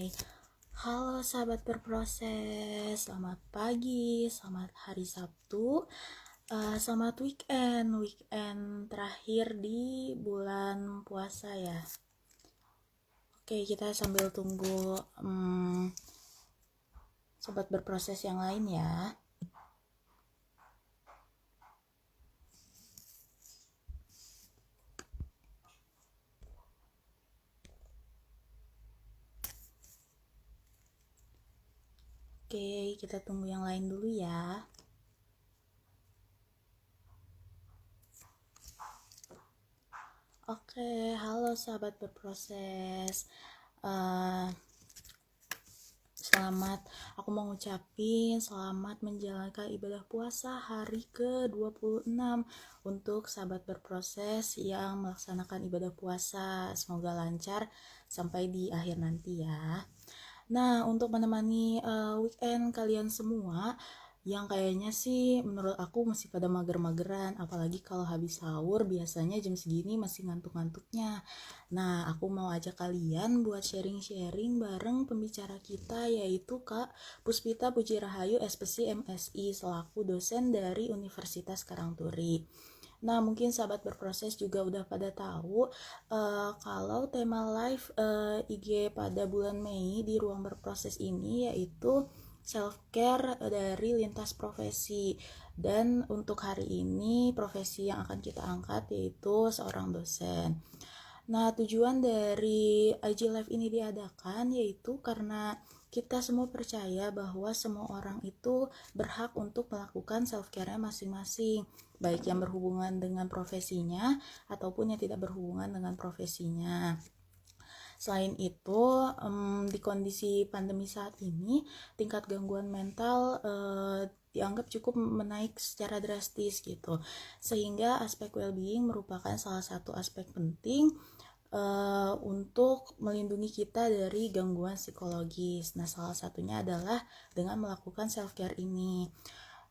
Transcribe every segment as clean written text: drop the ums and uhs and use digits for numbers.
Halo sahabat berproses, selamat pagi, selamat hari Sabtu, selamat weekend terakhir di bulan puasa ya. Oke, kita sambil tunggu sobat berproses yang lain ya. Oke, kita tunggu yang lain dulu ya. Oke, halo sahabat berproses. Selamat, aku mau ngucapin selamat menjalankan ibadah puasa hari ke-26 untuk sahabat berproses yang melaksanakan ibadah puasa. Semoga lancar sampai di akhir nanti ya. Nah, untuk menemani weekend kalian semua, yang kayaknya sih menurut aku masih pada mager-mageran, apalagi kalau habis sahur biasanya jam segini masih ngantuk-ngantuknya. Nah, aku mau ajak kalian buat sharing-sharing bareng pembicara kita, yaitu Kak Puspita Puji Rahayu, SPC MSI, selaku dosen dari Universitas Karangturi. Nah, mungkin sahabat berproses juga udah pada tahu kalau tema live IG pada bulan Mei di ruang berproses ini yaitu self care dari lintas profesi. Dan untuk hari ini profesi yang akan kita angkat yaitu seorang dosen. Nah, tujuan dari IG Live ini diadakan yaitu karena kita semua percaya bahwa semua orang itu berhak untuk melakukan self-care-nya masing-masing, baik yang berhubungan dengan profesinya ataupun yang tidak berhubungan dengan profesinya. Selain itu, di kondisi pandemi saat ini, tingkat gangguan mental dianggap cukup menaik secara drastis gitu. Sehingga aspek well-being merupakan salah satu aspek penting untuk melindungi kita dari gangguan psikologis. Nah, salah satunya adalah dengan melakukan self-care ini.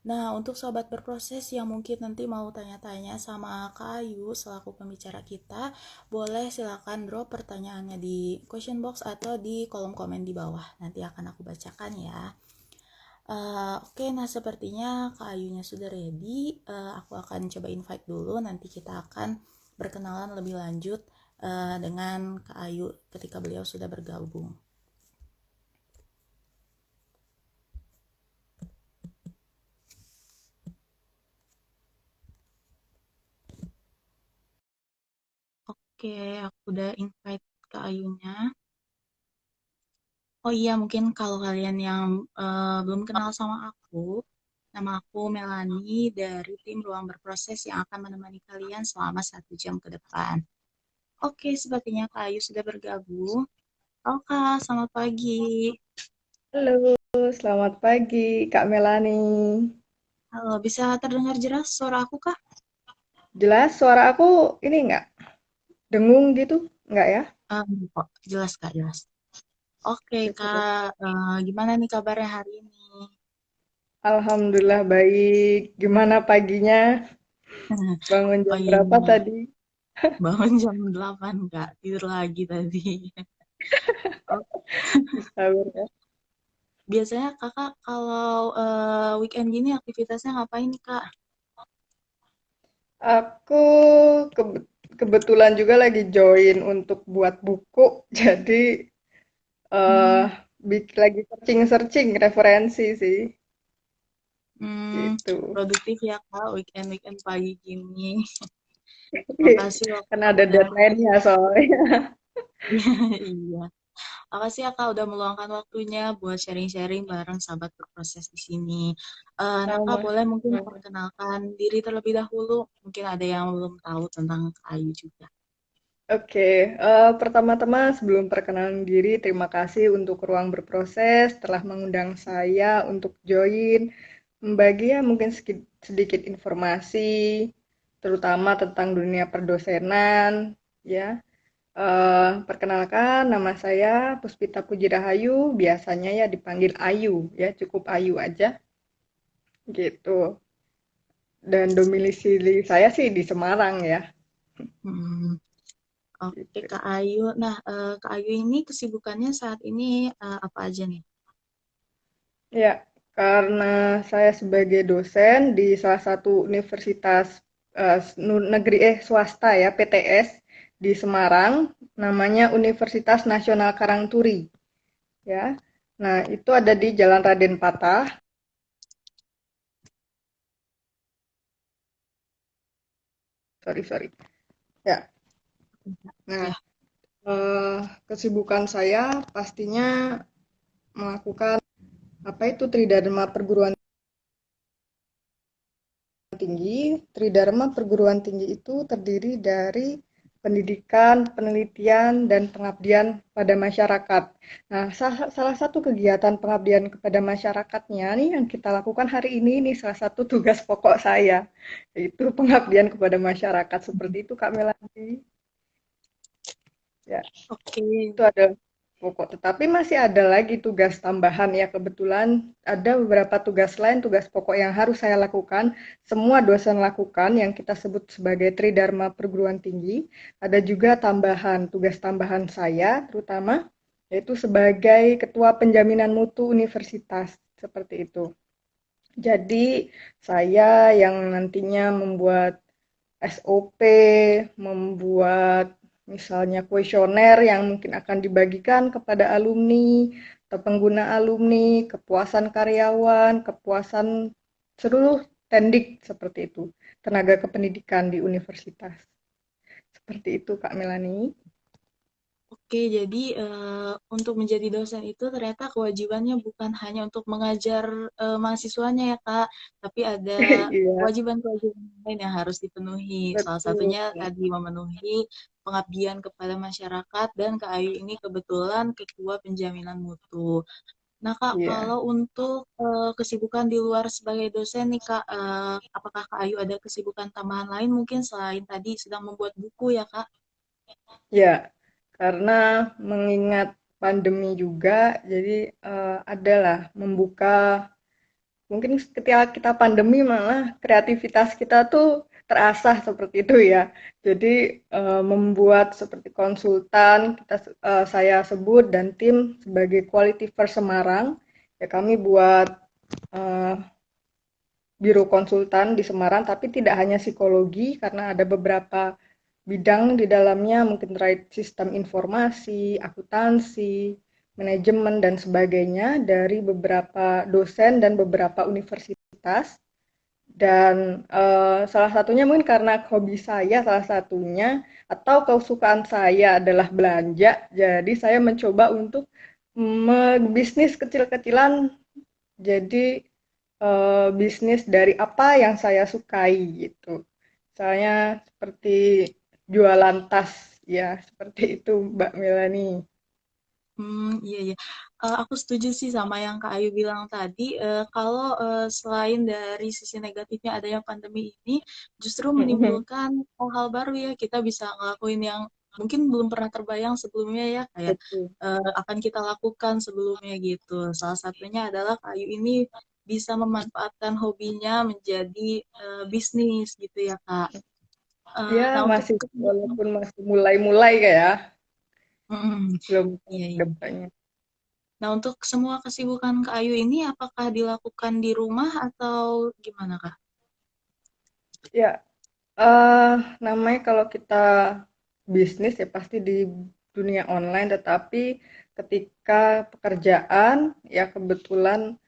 Nah, untuk sobat berproses yang mungkin nanti mau tanya-tanya sama Kak Ayu selaku pembicara kita, boleh silakan drop pertanyaannya di question box atau di kolom komen di bawah. Nanti akan aku bacakan ya. Oke, nah sepertinya Kak Ayunya sudah ready. Aku akan coba invite dulu, nanti kita akan berkenalan lebih lanjut dengan Kak Ayu ketika beliau sudah bergabung. Oke, aku udah invite Kak Ayunya. Oh iya, mungkin kalau kalian yang belum kenal sama aku, nama aku Melanie dari tim Ruang Berproses yang akan menemani kalian selama 1 jam ke depan. Oke, sepertinya Kak Ayu sudah bergabung. Halo Kak, selamat pagi. Halo, selamat pagi Kak Melani. Halo, bisa terdengar jelas suara aku Kak? Jelas suara aku ini nggak dengung gitu? Nggak ya? Kok jelas Kak, jelas. Oke Syukur. Kak, gimana nih kabarnya hari ini? Alhamdulillah baik. Gimana paginya? Bangun Oh jam iya, berapa tadi? bangun jam 8 Kak, tidur lagi tadi. Oh, Sabar ya. biasanya Kakak kalau weekend gini aktivitasnya ngapain nih Kak? Aku kebetulan juga lagi join untuk buat buku. Jadi eh Hmm, lagi searching-searching referensi sih. hmm, Gitu. produktif ya Kak, weekend-weekend pagi gini. Makasih loh Kan Kak ada udah, deadline-nya soalnya. iya. Makasih ya Kak udah meluangkan waktunya buat sharing-sharing bareng sahabat berproses di sini. Nah Kak Sama. boleh mungkin perkenalkan diri terlebih dahulu. Mungkin ada yang belum tahu tentang Kak Ayu juga. Oke, pertama-tama sebelum perkenalan diri, terima kasih untuk Ruang Berproses telah mengundang saya untuk join, membagi ya mungkin sedikit informasi, terutama tentang dunia perdosenan, ya. Perkenalkan, nama saya Puspita Puji Rahayu, biasanya ya dipanggil Ayu, ya cukup Ayu aja, gitu. Dan domisili saya sih di Semarang ya. Hmm, Oke, gitu. Kak Ayu. Nah, Kak Ayu ini kesibukannya saat ini apa aja nih? Ya, karena saya sebagai dosen di salah satu universitas negeri swasta ya, PTS di Semarang, namanya Universitas Nasional Karangturi ya. Nah, itu ada di Jalan Raden Patah. Sorry, sorry. Ya. Nah, Ya. eh, kesibukan saya pastinya melakukan apa itu Tridharma Perguruan Tinggi. Tridharma Perguruan Tinggi itu terdiri dari pendidikan, penelitian, dan pengabdian pada masyarakat. Nah, salah satu kegiatan pengabdian kepada masyarakatnya nih yang kita lakukan hari ini salah satu tugas pokok saya, yaitu pengabdian kepada masyarakat. Seperti itu Kak Melati. Ya, Oke. itu ada pokok. Tetapi masih ada lagi tugas tambahan ya. Kebetulan ada beberapa tugas lain, tugas pokok yang harus saya lakukan. Semua dosen lakukan yang kita sebut sebagai Tridharma Perguruan Tinggi. Ada juga tambahan, tugas tambahan saya terutama yaitu sebagai Ketua Penjaminan Mutu Universitas. Seperti itu. Jadi saya yang nantinya membuat SOP, membuat misalnya kuesioner yang mungkin akan dibagikan kepada alumni atau pengguna alumni, kepuasan karyawan, kepuasan seluruh tendik seperti itu, tenaga kependidikan di universitas. Seperti itu Kak Melani. Oke, jadi untuk menjadi dosen itu ternyata kewajibannya bukan hanya untuk mengajar mahasiswanya ya, Kak, tapi ada Iya, kewajiban-kewajiban lain yang harus dipenuhi. Salah betul. satunya tadi memenuhi pengabdian kepada masyarakat dan Kak Ayu ini kebetulan Ketua Penjaminan Mutu. Nah, Kak, Iya. kalau untuk kesibukan di luar sebagai dosen nih, Kak, apakah Kak Ayu ada kesibukan tambahan lain mungkin selain tadi sedang membuat buku ya, Kak? Ya, karena mengingat pandemi juga, jadi adalah membuka. Mungkin ketika kita pandemi malah kreativitas kita tuh terasah seperti itu ya. Jadi membuat seperti konsultan saya sebut dan tim sebagai Quality First Semarang. Ya kami buat eh, biro konsultan di Semarang, tapi tidak hanya psikologi karena ada beberapa bidang di dalamnya mungkin terkait sistem informasi, akuntansi, manajemen dan sebagainya dari beberapa dosen dan beberapa universitas. Dan salah satunya mungkin karena hobi saya salah satunya atau kesukaan saya adalah belanja, jadi saya mencoba untuk bisnis kecil-kecilan. Jadi bisnis dari apa yang saya sukai gitu. Misalnya seperti jualan tas ya, seperti itu Mbak Melani. Iya, iya. Aku setuju sih sama yang Kak Ayu bilang tadi. Kalau selain dari sisi negatifnya adanya pandemi ini, justru menimbulkan hal-hal baru ya. Kita bisa ngelakuin yang mungkin belum pernah terbayang sebelumnya ya, kayak Betul. akan kita lakukan sebelumnya gitu. Salah satunya adalah Kak Ayu ini bisa memanfaatkan hobinya menjadi bisnis gitu ya, Kak. Ya Nah, untuk masih walaupun masih mulai-mulai kayak Mm, belum iya, ke iya. depannya. Nah, untuk semua kesibukan Kak Ayu ini apakah dilakukan di rumah atau gimana, Kak? Ya, eh namanya kalau kita bisnis ya pasti di dunia online, tetapi ketika pekerjaan ya kebetulan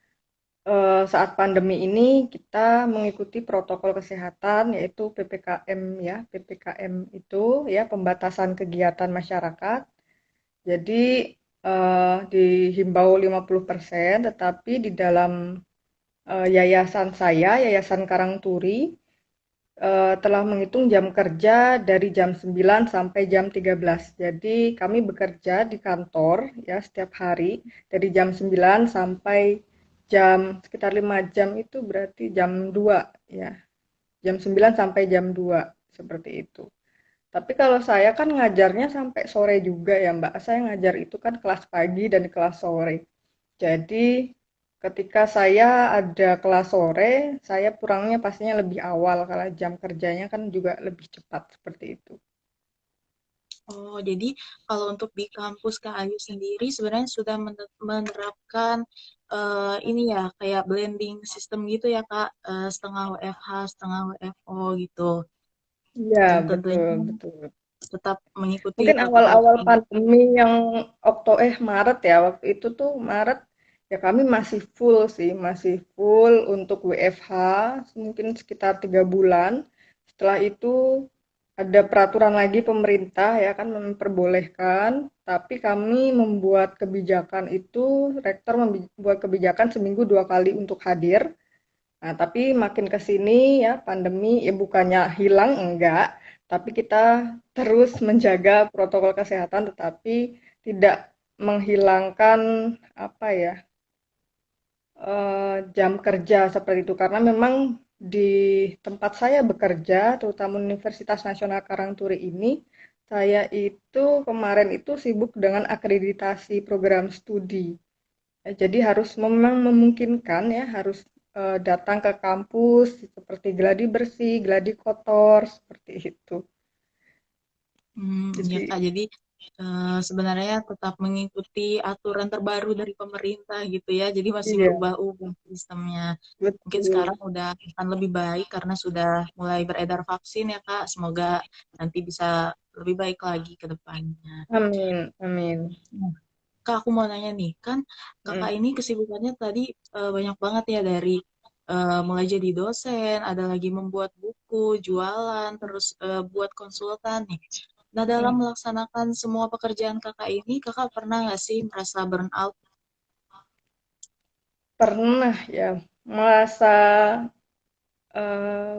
saat pandemi ini kita mengikuti protokol kesehatan yaitu PPKM ya. PPKM itu ya pembatasan kegiatan masyarakat. Jadi dihimbau 50%, tetapi di dalam yayasan saya, Yayasan Karangturi, telah menghitung jam kerja dari jam 9 sampai jam 13. Jadi kami bekerja di kantor ya setiap hari dari jam 9 sampai jam sekitar 5 jam itu berarti jam 2 ya. Jam 9 sampai jam 2 seperti itu. Tapi kalau saya kan ngajarnya sampai sore juga ya Mbak. Saya ngajar itu kan kelas pagi dan kelas sore. Jadi ketika saya ada kelas sore, saya pulangnya pastinya lebih awal kalau jam kerjanya kan juga lebih cepat seperti itu. Oh, jadi kalau untuk di kampus Kak Ayu sendiri sebenarnya sudah menerapkan ini ya kayak blending sistem gitu ya Kak, setengah WFH, setengah WFO gitu. Iya, Dan betul, tentunya betul. tetap mengikuti Mungkin protokol awal-awal kesehatan. pandemi yang Maret ya, waktu itu tuh Maret ya kami masih full sih, masih full untuk WFH, mungkin sekitar 3 bulan. Setelah itu ada peraturan lagi pemerintah ya kan memperbolehkan, tapi kami membuat kebijakan itu, rektor membuat kebijakan seminggu 2 kali untuk hadir. Nah, tapi makin ke sini ya pandemi ya bukannya hilang enggak, tapi kita terus menjaga protokol kesehatan tetapi tidak menghilangkan apa ya jam kerja seperti itu karena memang di tempat saya bekerja terutama Universitas Nasional Karangturi ini saya itu kemarin itu sibuk dengan akreditasi program studi. Jadi harus memang memungkinkan ya, harus datang ke kampus seperti gladi bersih, gladi kotor, seperti itu. Ya Jadi Kak, jadi sebenarnya tetap mengikuti aturan terbaru dari pemerintah gitu ya. Jadi masih iya, berubah-ubah sistemnya. Mungkin betul. sekarang udah akan lebih baik karena sudah mulai beredar vaksin ya Kak. Semoga nanti bisa lebih baik lagi ke depannya. Amin, amin. Nah, Kak, aku mau nanya nih, kan Mm, Kakak ini kesibukannya tadi banyak banget ya dari mulai jadi dosen, ada lagi membuat buku, jualan, terus buat konsultan nih. Nah, dalam mm. melaksanakan semua pekerjaan Kakak ini, Kakak pernah nggak sih merasa burnout? Pernah ya merasa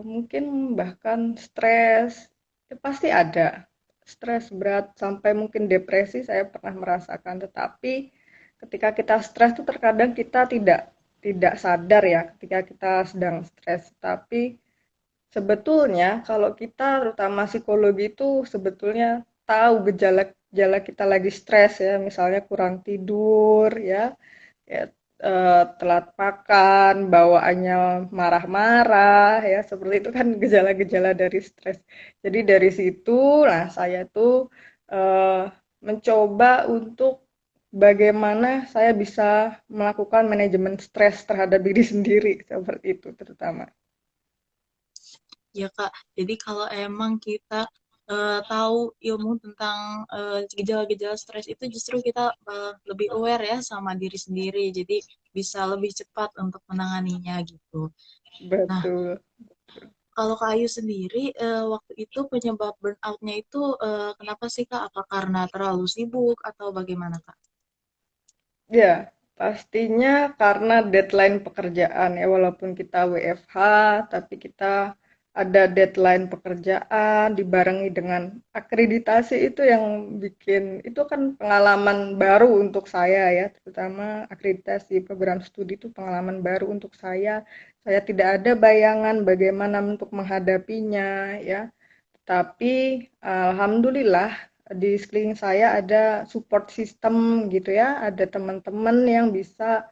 mungkin bahkan stres, ya pasti ada. Stres berat sampai mungkin depresi saya pernah merasakan. Tetapi ketika kita stres itu terkadang kita tidak sadar ya ketika kita sedang stres. Tapi sebetulnya kalau kita terutama psikologi itu sebetulnya tahu gejala-gejala kita lagi stres ya, misalnya kurang tidur ya, telat makan, bawaannya marah-marah ya, seperti itu kan gejala-gejala dari stres. Jadi dari situ, nah saya tuh eh, mencoba untuk bagaimana saya bisa melakukan manajemen stres terhadap diri sendiri seperti itu terutama. Ya Kak, jadi kalau emang kita tahu ilmu tentang gejala-gejala stres itu justru kita lebih aware ya sama diri sendiri, jadi bisa lebih cepat untuk menanganinya gitu. Nah, Betul. kalau Kak Ayu sendiri, waktu itu penyebab burnout-nya itu kenapa sih Kak? Apa karena terlalu sibuk atau bagaimana Kak? Ya, pastinya karena deadline pekerjaan ya, walaupun kita WFH, tapi kita ada deadline pekerjaan dibarengi dengan akreditasi itu yang bikin, itu kan pengalaman baru untuk saya ya, terutama akreditasi program studi itu pengalaman baru untuk saya. Saya tidak ada bayangan bagaimana untuk menghadapinya ya. Tapi alhamdulillah di sekeliling saya ada support system gitu ya, ada teman-teman yang bisa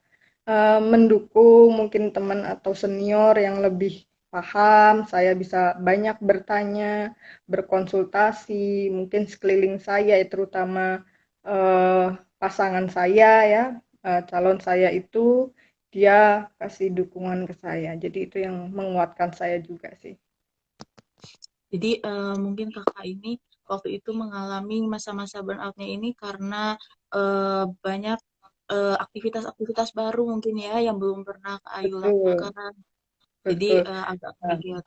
mendukung, mungkin teman atau senior yang lebih paham, saya bisa banyak bertanya, berkonsultasi, mungkin sekeliling saya terutama eh, pasangan saya ya, calon saya itu dia kasih dukungan ke saya. Jadi itu yang menguatkan saya juga sih. Jadi mungkin Kakak ini waktu itu mengalami masa-masa burnout-nya ini karena banyak aktivitas-aktivitas baru mungkin ya yang belum pernah Kak Ayu Betul, lakukan. Jadi betul. agak Nah, kaget.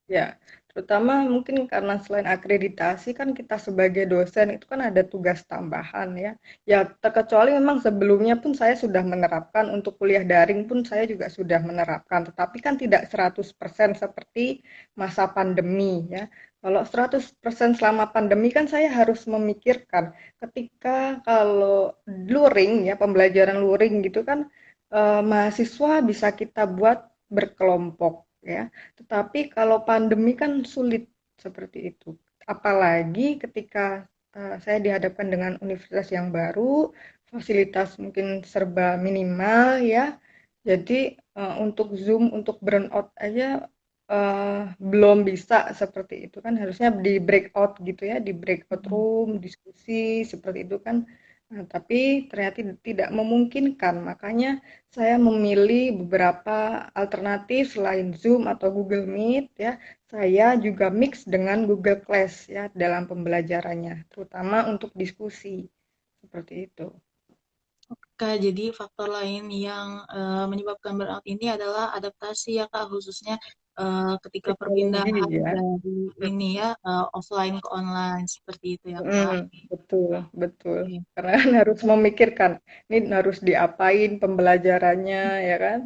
ya, terutama mungkin karena selain akreditasi kan kita sebagai dosen itu kan ada tugas tambahan ya. Ya, terkecuali memang sebelumnya pun saya sudah menerapkan untuk kuliah daring pun saya juga sudah menerapkan, tetapi kan tidak 100% seperti masa pandemi ya. Kalau 100% selama pandemi kan saya harus memikirkan ketika kalau luring ya, pembelajaran luring gitu kan mahasiswa bisa kita buat berkelompok ya. Tetapi kalau pandemi kan sulit seperti itu. Apalagi ketika saya dihadapkan dengan universitas yang baru, fasilitas mungkin serba minimal ya. Jadi untuk Zoom, untuk burnout aja belum bisa seperti itu kan harusnya di breakout gitu ya, di breakout Mm-mm. room, diskusi seperti itu kan. Nah, tapi ternyata tidak memungkinkan. Makanya saya memilih beberapa alternatif selain Zoom atau Google Meet ya. Saya juga mix dengan Google Class ya dalam pembelajarannya, terutama untuk diskusi seperti itu. Kak, jadi faktor lain yang menyebabkan burnout ini adalah adaptasi ya Kak, khususnya ketika Teknologi perpindahan ya. dari ini ya offline ke online seperti itu ya Kak. Betul, betul. Oke. Karena kan harus memikirkan, ini harus diapain pembelajarannya, ya kan?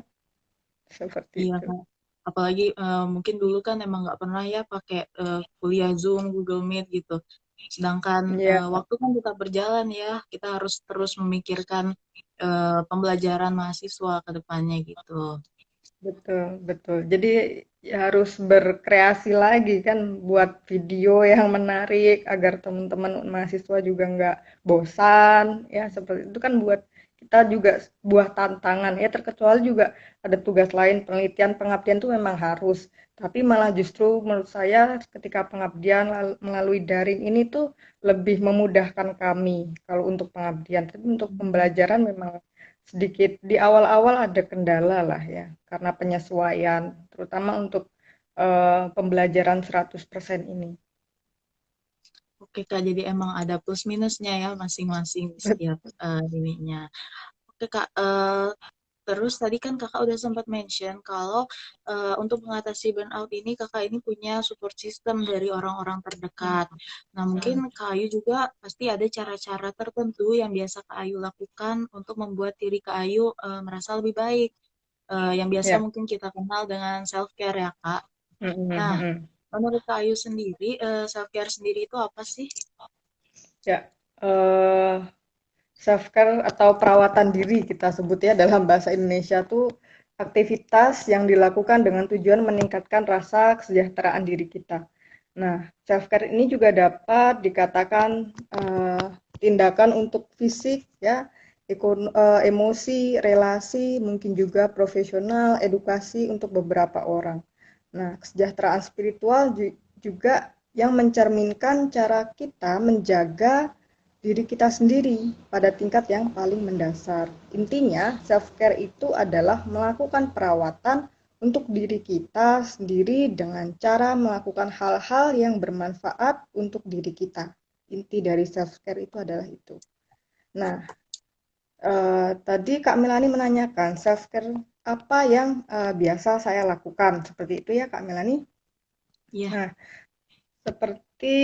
Seperti Iya itu. Kak. Apalagi mungkin dulu kan emang nggak pernah ya pakai kuliah Zoom, Google Meet gitu. Sedangkan Iya, waktu kan tetap berjalan ya, kita harus terus memikirkan pembelajaran mahasiswa ke depannya gitu. betul, betul. Jadi ya harus berkreasi lagi kan buat video yang menarik agar teman-teman mahasiswa juga nggak bosan, ya seperti itu kan buat kita juga buah tantangan ya terkecuali juga ada tugas lain penelitian pengabdian itu memang harus tapi malah justru menurut saya ketika pengabdian melalui daring ini tuh lebih memudahkan kami kalau untuk pengabdian tapi untuk pembelajaran memang sedikit di awal-awal ada kendala lah ya karena penyesuaian terutama untuk pembelajaran 100% ini. Oke Kak, jadi emang ada plus minusnya ya masing-masing di setiap ininya. Oke Kak, terus tadi kan Kakak udah sempat mention kalau untuk mengatasi burnout ini Kakak ini punya support system dari orang-orang terdekat. Nah, mungkin Kak Ayu juga pasti ada cara-cara tertentu yang biasa Kak Ayu lakukan untuk membuat diri Kak Ayu merasa lebih baik. Yang biasa Ya. mungkin kita kenal dengan self care ya Kak. Nah, Mm-mm. menurut Kak Ayu sendiri self care sendiri itu apa sih? Ya, eh self care atau perawatan diri kita sebut ya dalam bahasa Indonesia tuh aktivitas yang dilakukan dengan tujuan meningkatkan rasa kesejahteraan diri kita. Nah, self care ini juga dapat dikatakan tindakan untuk fisik ya, emosi, relasi, mungkin juga profesional, edukasi untuk beberapa orang. Nah, kesejahteraan spiritual juga yang mencerminkan cara kita menjaga diri kita sendiri pada tingkat yang paling mendasar. Intinya, self-care itu adalah melakukan perawatan untuk diri kita sendiri dengan cara melakukan hal-hal yang bermanfaat untuk diri kita. Inti dari self-care itu adalah itu. Nah, tadi Kak Melani menanyakan self-care apa yang biasa saya lakukan. Seperti itu ya Kak Melani. Iya. Nah, seperti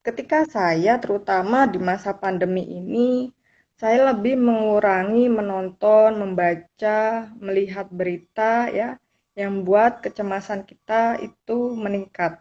ketika saya terutama di masa pandemi ini, saya lebih mengurangi menonton, membaca, melihat berita ya yang buat kecemasan kita itu meningkat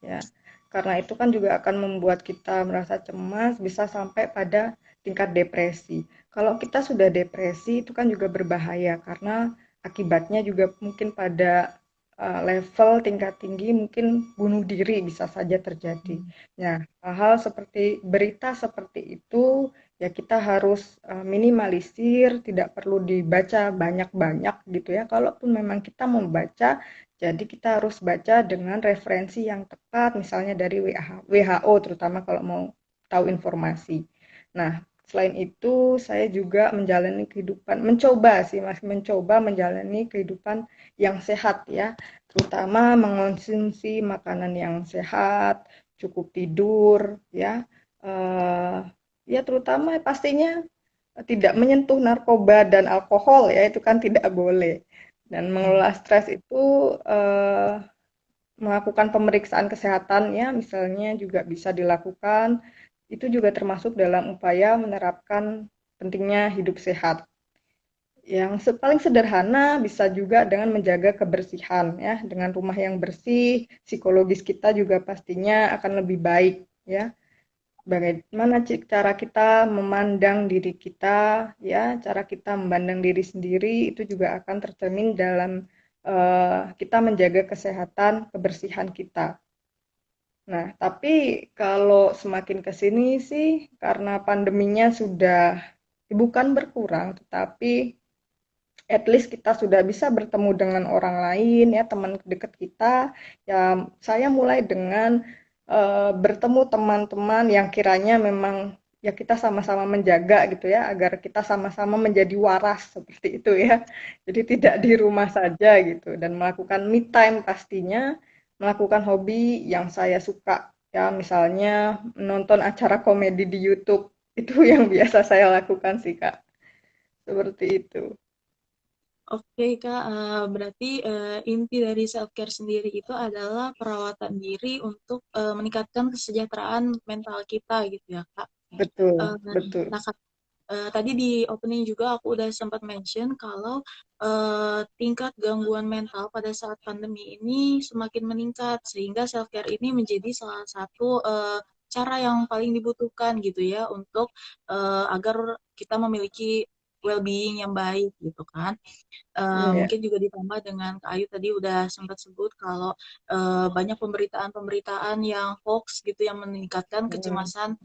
ya. Karena itu kan juga akan membuat kita merasa cemas bisa sampai pada tingkat depresi. Kalau kita sudah depresi itu kan juga berbahaya karena akibatnya juga mungkin pada level tingkat tinggi mungkin bunuh diri bisa saja terjadi. Nah, hal-hal seperti berita seperti itu ya kita harus minimalisir, tidak perlu dibaca banyak-banyak gitu ya. Kalaupun memang kita membaca, jadi kita harus baca dengan referensi yang tepat, misalnya dari WHO terutama kalau mau tahu informasi. Nah, selain itu saya juga menjalani kehidupan, mencoba sih Mas, mencoba menjalani kehidupan yang sehat ya terutama mengonsumsi makanan yang sehat, cukup tidur, ya, ya terutama pastinya tidak menyentuh narkoba dan alkohol ya itu kan tidak boleh. Dan mengelola stres itu melakukan pemeriksaan kesehatan ya, misalnya juga bisa dilakukan. Itu juga termasuk dalam upaya menerapkan pentingnya hidup sehat. Yang paling sederhana bisa juga dengan menjaga kebersihan ya, dengan rumah yang bersih, psikologis kita juga pastinya akan lebih baik ya. Bagaimana cara kita memandang diri kita ya, cara kita memandang diri sendiri itu juga akan tercermin dalam kita menjaga kesehatan, kebersihan kita. Nah, tapi kalau semakin ke sini sih karena pandeminya sudah bukan berkurang, tetapi at least kita sudah bisa bertemu dengan orang lain ya, teman dekat kita. Ya, saya mulai dengan bertemu teman-teman yang kiranya memang ya kita sama-sama menjaga gitu ya, agar kita sama-sama menjadi waras seperti itu ya. Jadi tidak di rumah saja gitu dan melakukan me time pastinya, melakukan hobi yang saya suka ya, misalnya menonton acara komedi di YouTube. Itu yang biasa saya lakukan sih, Kak. Seperti itu. Oke Kak, berarti inti dari self care sendiri itu adalah perawatan diri untuk meningkatkan kesejahteraan mental kita gitu ya Kak. Betul, Eh, betul. nah Kak, tadi di opening juga aku udah sempat mention kalau tingkat gangguan mental pada saat pandemi ini semakin meningkat sehingga self care ini menjadi salah satu cara yang paling dibutuhkan gitu ya untuk agar kita memiliki well-being yang baik gitu kan. Iya. Mungkin juga ditambah dengan Kak Ayu tadi udah sempat sebut kalau banyak pemberitaan-pemberitaan yang hoax gitu yang meningkatkan Mm. kecemasan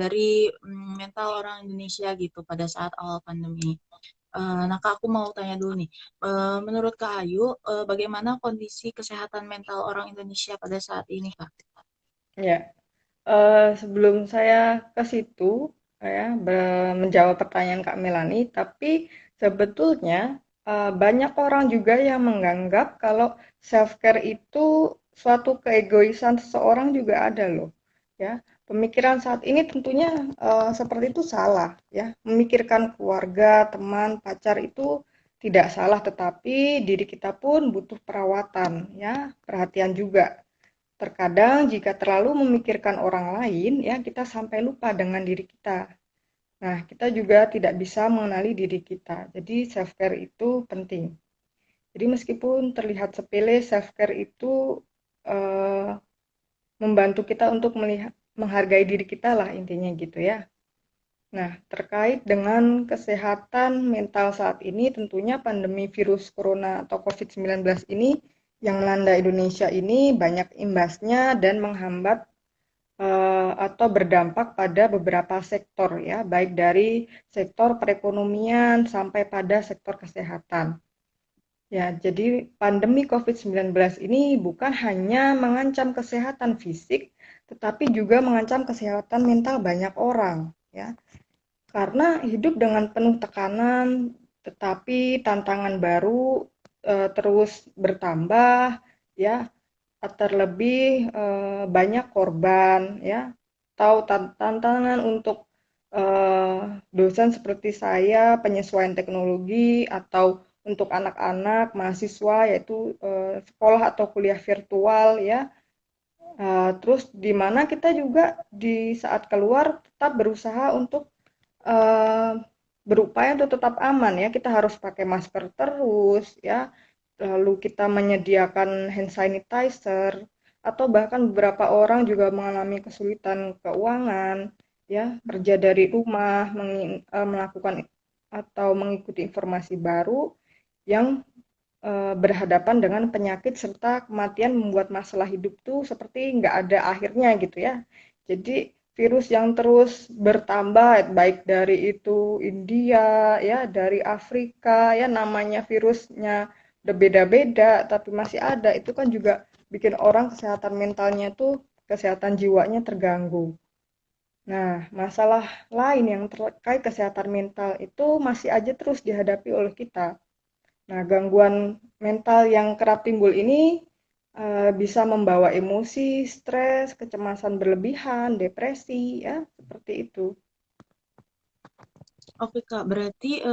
dari mental orang Indonesia gitu pada saat awal pandemi. Nah Kak, aku mau tanya dulu nih, menurut Kak Ayu, bagaimana kondisi kesehatan mental orang Indonesia pada saat ini Kak? Ya. Sebelum saya ke situ, ya, menjawab pertanyaan Kak Melani, tapi sebetulnya banyak orang juga yang menganggap kalau self-care itu suatu keegoisan seseorang juga ada loh. Ya, pemikiran saat ini tentunya seperti itu salah. Ya, memikirkan keluarga, teman, pacar itu tidak salah, tetapi diri kita pun butuh perawatan, ya, perhatian juga. Terkadang jika terlalu memikirkan orang lain, ya kita sampai lupa dengan diri kita. Nah, kita juga tidak bisa mengenali diri kita. Jadi self care itu penting. Jadi meskipun terlihat sepele, self care itu eh, membantu kita untuk melihat menghargai diri kita lah intinya gitu ya. Nah, terkait dengan kesehatan mental saat ini, tentunya pandemi virus corona atau COVID-19 ini yang melanda Indonesia ini banyak imbasnya dan menghambat atau berdampak pada beberapa sektor ya, baik dari sektor perekonomian sampai pada sektor kesehatan. Ya, jadi pandemi COVID-19 ini bukan hanya mengancam kesehatan fisik, tetapi juga mengancam kesehatan mental banyak orang ya. Karena hidup dengan penuh tekanan, tetapi tantangan baru terus bertambah ya, terlebih banyak korban ya, atau tantangan untuk dosen seperti saya, penyesuaian teknologi, atau untuk anak-anak mahasiswa yaitu sekolah atau kuliah virtual ya. Terus di mana kita juga di saat keluar tetap berusaha untuk eh, berupaya untuk tetap aman ya. Kita harus pakai masker terus ya. Lalu kita menyediakan hand sanitizer atau bahkan beberapa orang juga mengalami kesulitan keuangan ya, kerja dari rumah, melakukan atau mengikuti informasi baru yang berhadapan dengan penyakit serta kematian membuat masalah hidup tuh seperti nggak ada akhirnya gitu ya. Jadi virus yang terus bertambah baik dari itu India ya, dari Afrika ya, namanya virusnya udah beda-beda tapi masih ada, itu kan juga bikin orang kesehatan mentalnya tuh, kesehatan jiwanya terganggu. Nah, masalah lain yang terkait kesehatan mental itu masih aja terus dihadapi oleh kita. Nah, gangguan mental yang kerap timbul ini bisa membawa emosi, stres, kecemasan berlebihan, depresi, ya, seperti itu. Oke Kak, berarti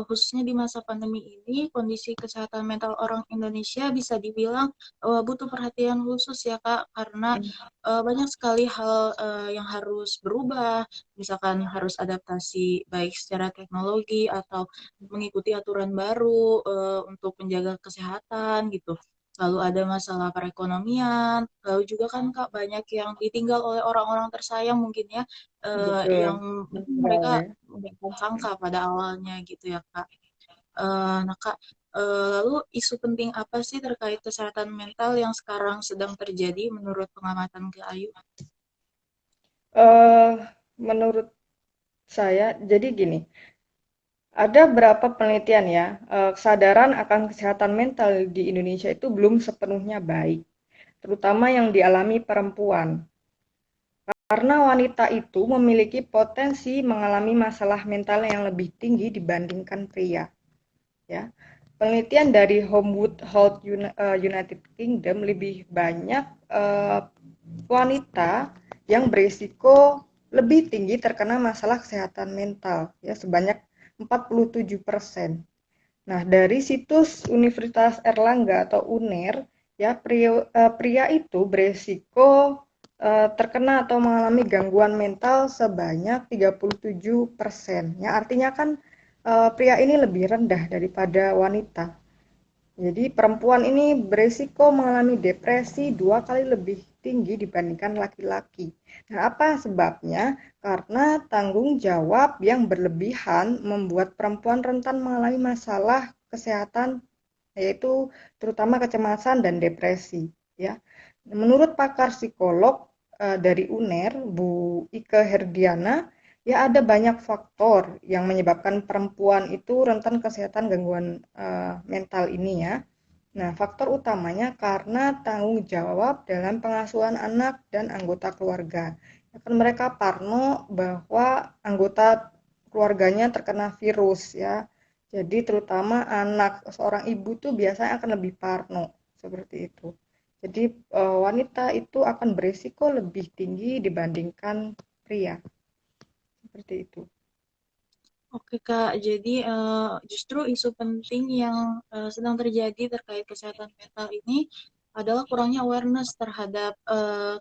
khususnya di masa pandemi ini kondisi kesehatan mental orang Indonesia bisa dibilang butuh perhatian khusus ya Kak, karena banyak sekali hal yang harus berubah, misalkan harus adaptasi baik secara teknologi atau mengikuti aturan baru untuk menjaga kesehatan gitu. Lalu ada masalah perekonomian, lalu juga kan Kak banyak yang ditinggal oleh orang-orang tersayang mungkin ya, Betul. yang mungkin Meninggal mereka ya. memberikan sangka pada awalnya gitu ya Kak. Nah Kak, lalu isu penting apa sih terkait kesehatan mental yang sekarang sedang terjadi menurut pengamatan Kak Ayu? Eh, Menurut saya, jadi gini, Ada berapa penelitian ya, kesadaran akan kesehatan mental di Indonesia itu belum sepenuhnya baik, terutama yang dialami perempuan. Karena wanita itu memiliki potensi mengalami masalah mental yang lebih tinggi dibandingkan pria, ya. Penelitian dari Homewood Health United Kingdom lebih banyak wanita yang berisiko lebih tinggi terkena masalah kesehatan mental, ya, sebanyak 47%. Nah, dari situs Universitas Erlangga atau UNER, ya, pria itu beresiko terkena atau mengalami gangguan mental sebanyak 37%. Ya, artinya kan pria ini lebih rendah daripada wanita. Jadi perempuan ini beresiko mengalami depresi 2 kali lebih tinggi dibandingkan laki-laki. Nah, apa sebabnya? Karena tanggung jawab yang berlebihan membuat perempuan rentan mengalami masalah kesehatan, yaitu terutama kecemasan dan depresi. Ya, menurut pakar psikolog dari UNER, Bu Ike Herdiana, ya ada banyak faktor yang menyebabkan perempuan itu rentan kesehatan gangguan mental ini, ya. Nah, faktor utamanya karena tanggung jawab dalam pengasuhan anak dan anggota keluarga. Kan mereka parno bahwa anggota keluarganya terkena virus, ya. Jadi terutama anak seorang ibu tuh biasanya akan lebih parno seperti itu. Jadi wanita itu akan berisiko lebih tinggi dibandingkan pria, seperti itu. Oke Kak, jadi justru isu penting yang sedang terjadi terkait kesehatan mental ini adalah kurangnya awareness terhadap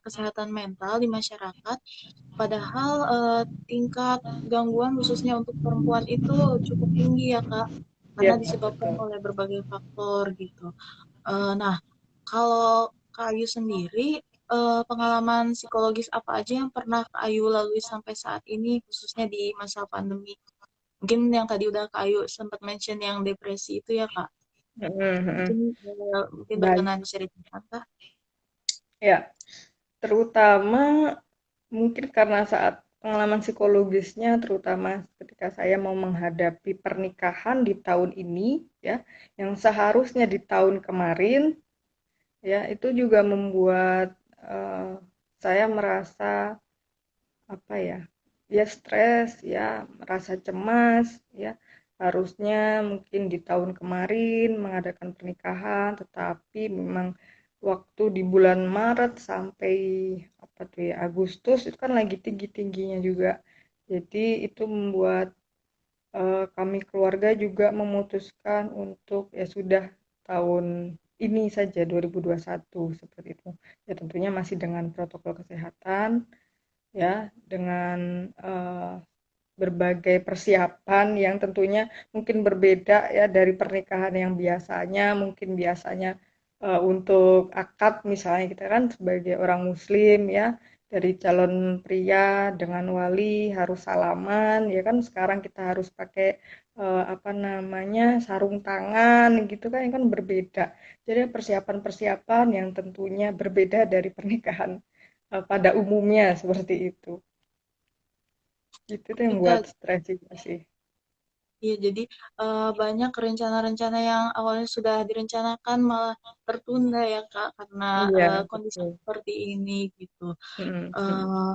kesehatan mental di masyarakat. Padahal tingkat gangguan khususnya untuk perempuan itu cukup tinggi ya Kak, karena Ya, disebabkan betul. oleh berbagai faktor gitu. Nah, kalau Kak Ayu sendiri, pengalaman psikologis apa aja yang pernah Kak Ayu lalui sampai saat ini, khususnya di masa pandemi? Mungkin yang tadi udah Kak Ayu sempat mention yang depresi itu ya Kak. Mungkin mungkin Baik. berkenan diceritakan Kak? Ya, terutama mungkin karena saat pengalaman psikologisnya, terutama ketika saya mau menghadapi pernikahan di tahun ini, ya, yang seharusnya di tahun kemarin, ya, itu juga membuat eh, saya merasa apa ya, ya stres, ya, merasa cemas, ya. Harusnya mungkin di tahun kemarin mengadakan pernikahan, tetapi memang waktu di bulan Maret sampai apa tuh ya, Agustus itu kan lagi tinggi-tingginya juga. Jadi itu membuat kami keluarga juga memutuskan untuk ya sudah tahun ini saja 2021 seperti itu. Ya tentunya masih dengan protokol kesehatan, ya, dengan berbagai persiapan yang tentunya mungkin berbeda ya dari pernikahan yang biasanya untuk akad, misalnya kita kan sebagai orang muslim, ya, dari calon pria dengan wali harus salaman, ya kan sekarang kita harus pakai apa namanya, sarung tangan gitu kan, yang kan berbeda. Jadi persiapan-persiapan yang tentunya berbeda dari pernikahan pada umumnya seperti itu. Itu tuh yang Oke buat Kak, stres juga sih. iya jadi banyak rencana-rencana yang awalnya sudah direncanakan malah tertunda ya Kak karena Iya, kondisi betul. seperti ini gitu. Mhm, mhm. Eh,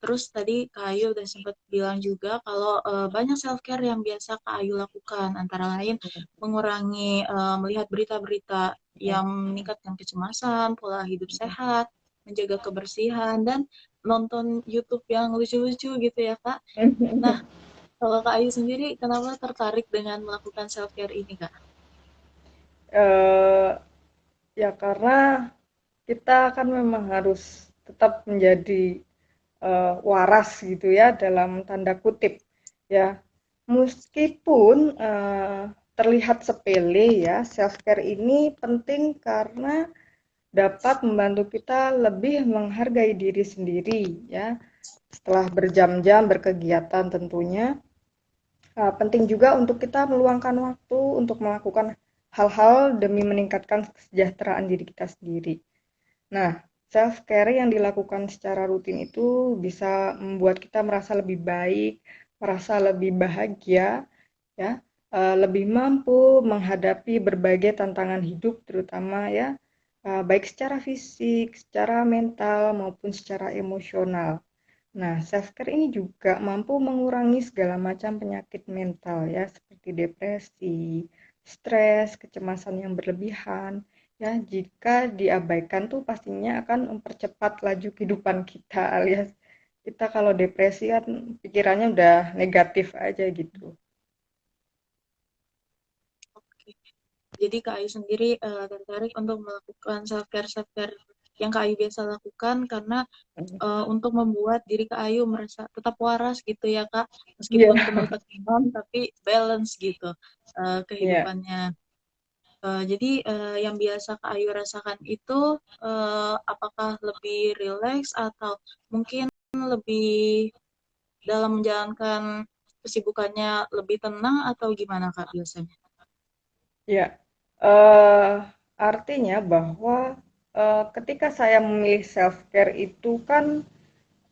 Terus tadi Kak Ayu udah sempat bilang juga kalau banyak self care yang biasa Kak Ayu lakukan, antara lain mengurangi melihat berita-berita yang meningkatkan kecemasan, pola hidup sehat, menjaga kebersihan, dan nonton YouTube yang lucu-lucu gitu ya Kak. Nah, kalau Kak Ayu sendiri, kenapa tertarik dengan melakukan self care ini Kak? Eh, ya karena kita kan memang harus tetap menjadi waras gitu ya dalam tanda kutip, ya. Meskipun terlihat sepele, ya, self care ini penting karena dapat membantu kita lebih menghargai diri sendiri, ya. Setelah berjam-jam berkegiatan tentunya penting juga untuk kita meluangkan waktu untuk melakukan hal-hal demi meningkatkan kesejahteraan diri kita sendiri. Nah, self care yang dilakukan secara rutin itu bisa membuat kita merasa lebih baik, merasa lebih bahagia, ya, lebih mampu menghadapi berbagai tantangan hidup terutama ya, baik secara fisik, secara mental maupun secara emosional. Nah, self-care ini juga mampu mengurangi segala macam penyakit mental ya, seperti depresi, stres, kecemasan yang berlebihan. Ya, jika diabaikan tuh pastinya akan mempercepat laju kehidupan kita alias kita kalau depresi kan pikirannya udah negatif aja gitu. Oke. Jadi Kak Ayu sendiri tertarik untuk melakukan self care yang Kak Ayu biasa lakukan karena untuk membuat diri Kak Ayu merasa tetap waras gitu ya Kak, Iya, meskipun penuh tekanan tapi balance gitu iya, kehidupannya. Jadi yang biasa Kak Ayu rasakan itu apakah lebih rileks atau mungkin lebih dalam menjalankan kesibukannya lebih tenang atau gimana Kak biasanya? iya. Eh, Artinya bahwa ketika saya memilih self care itu kan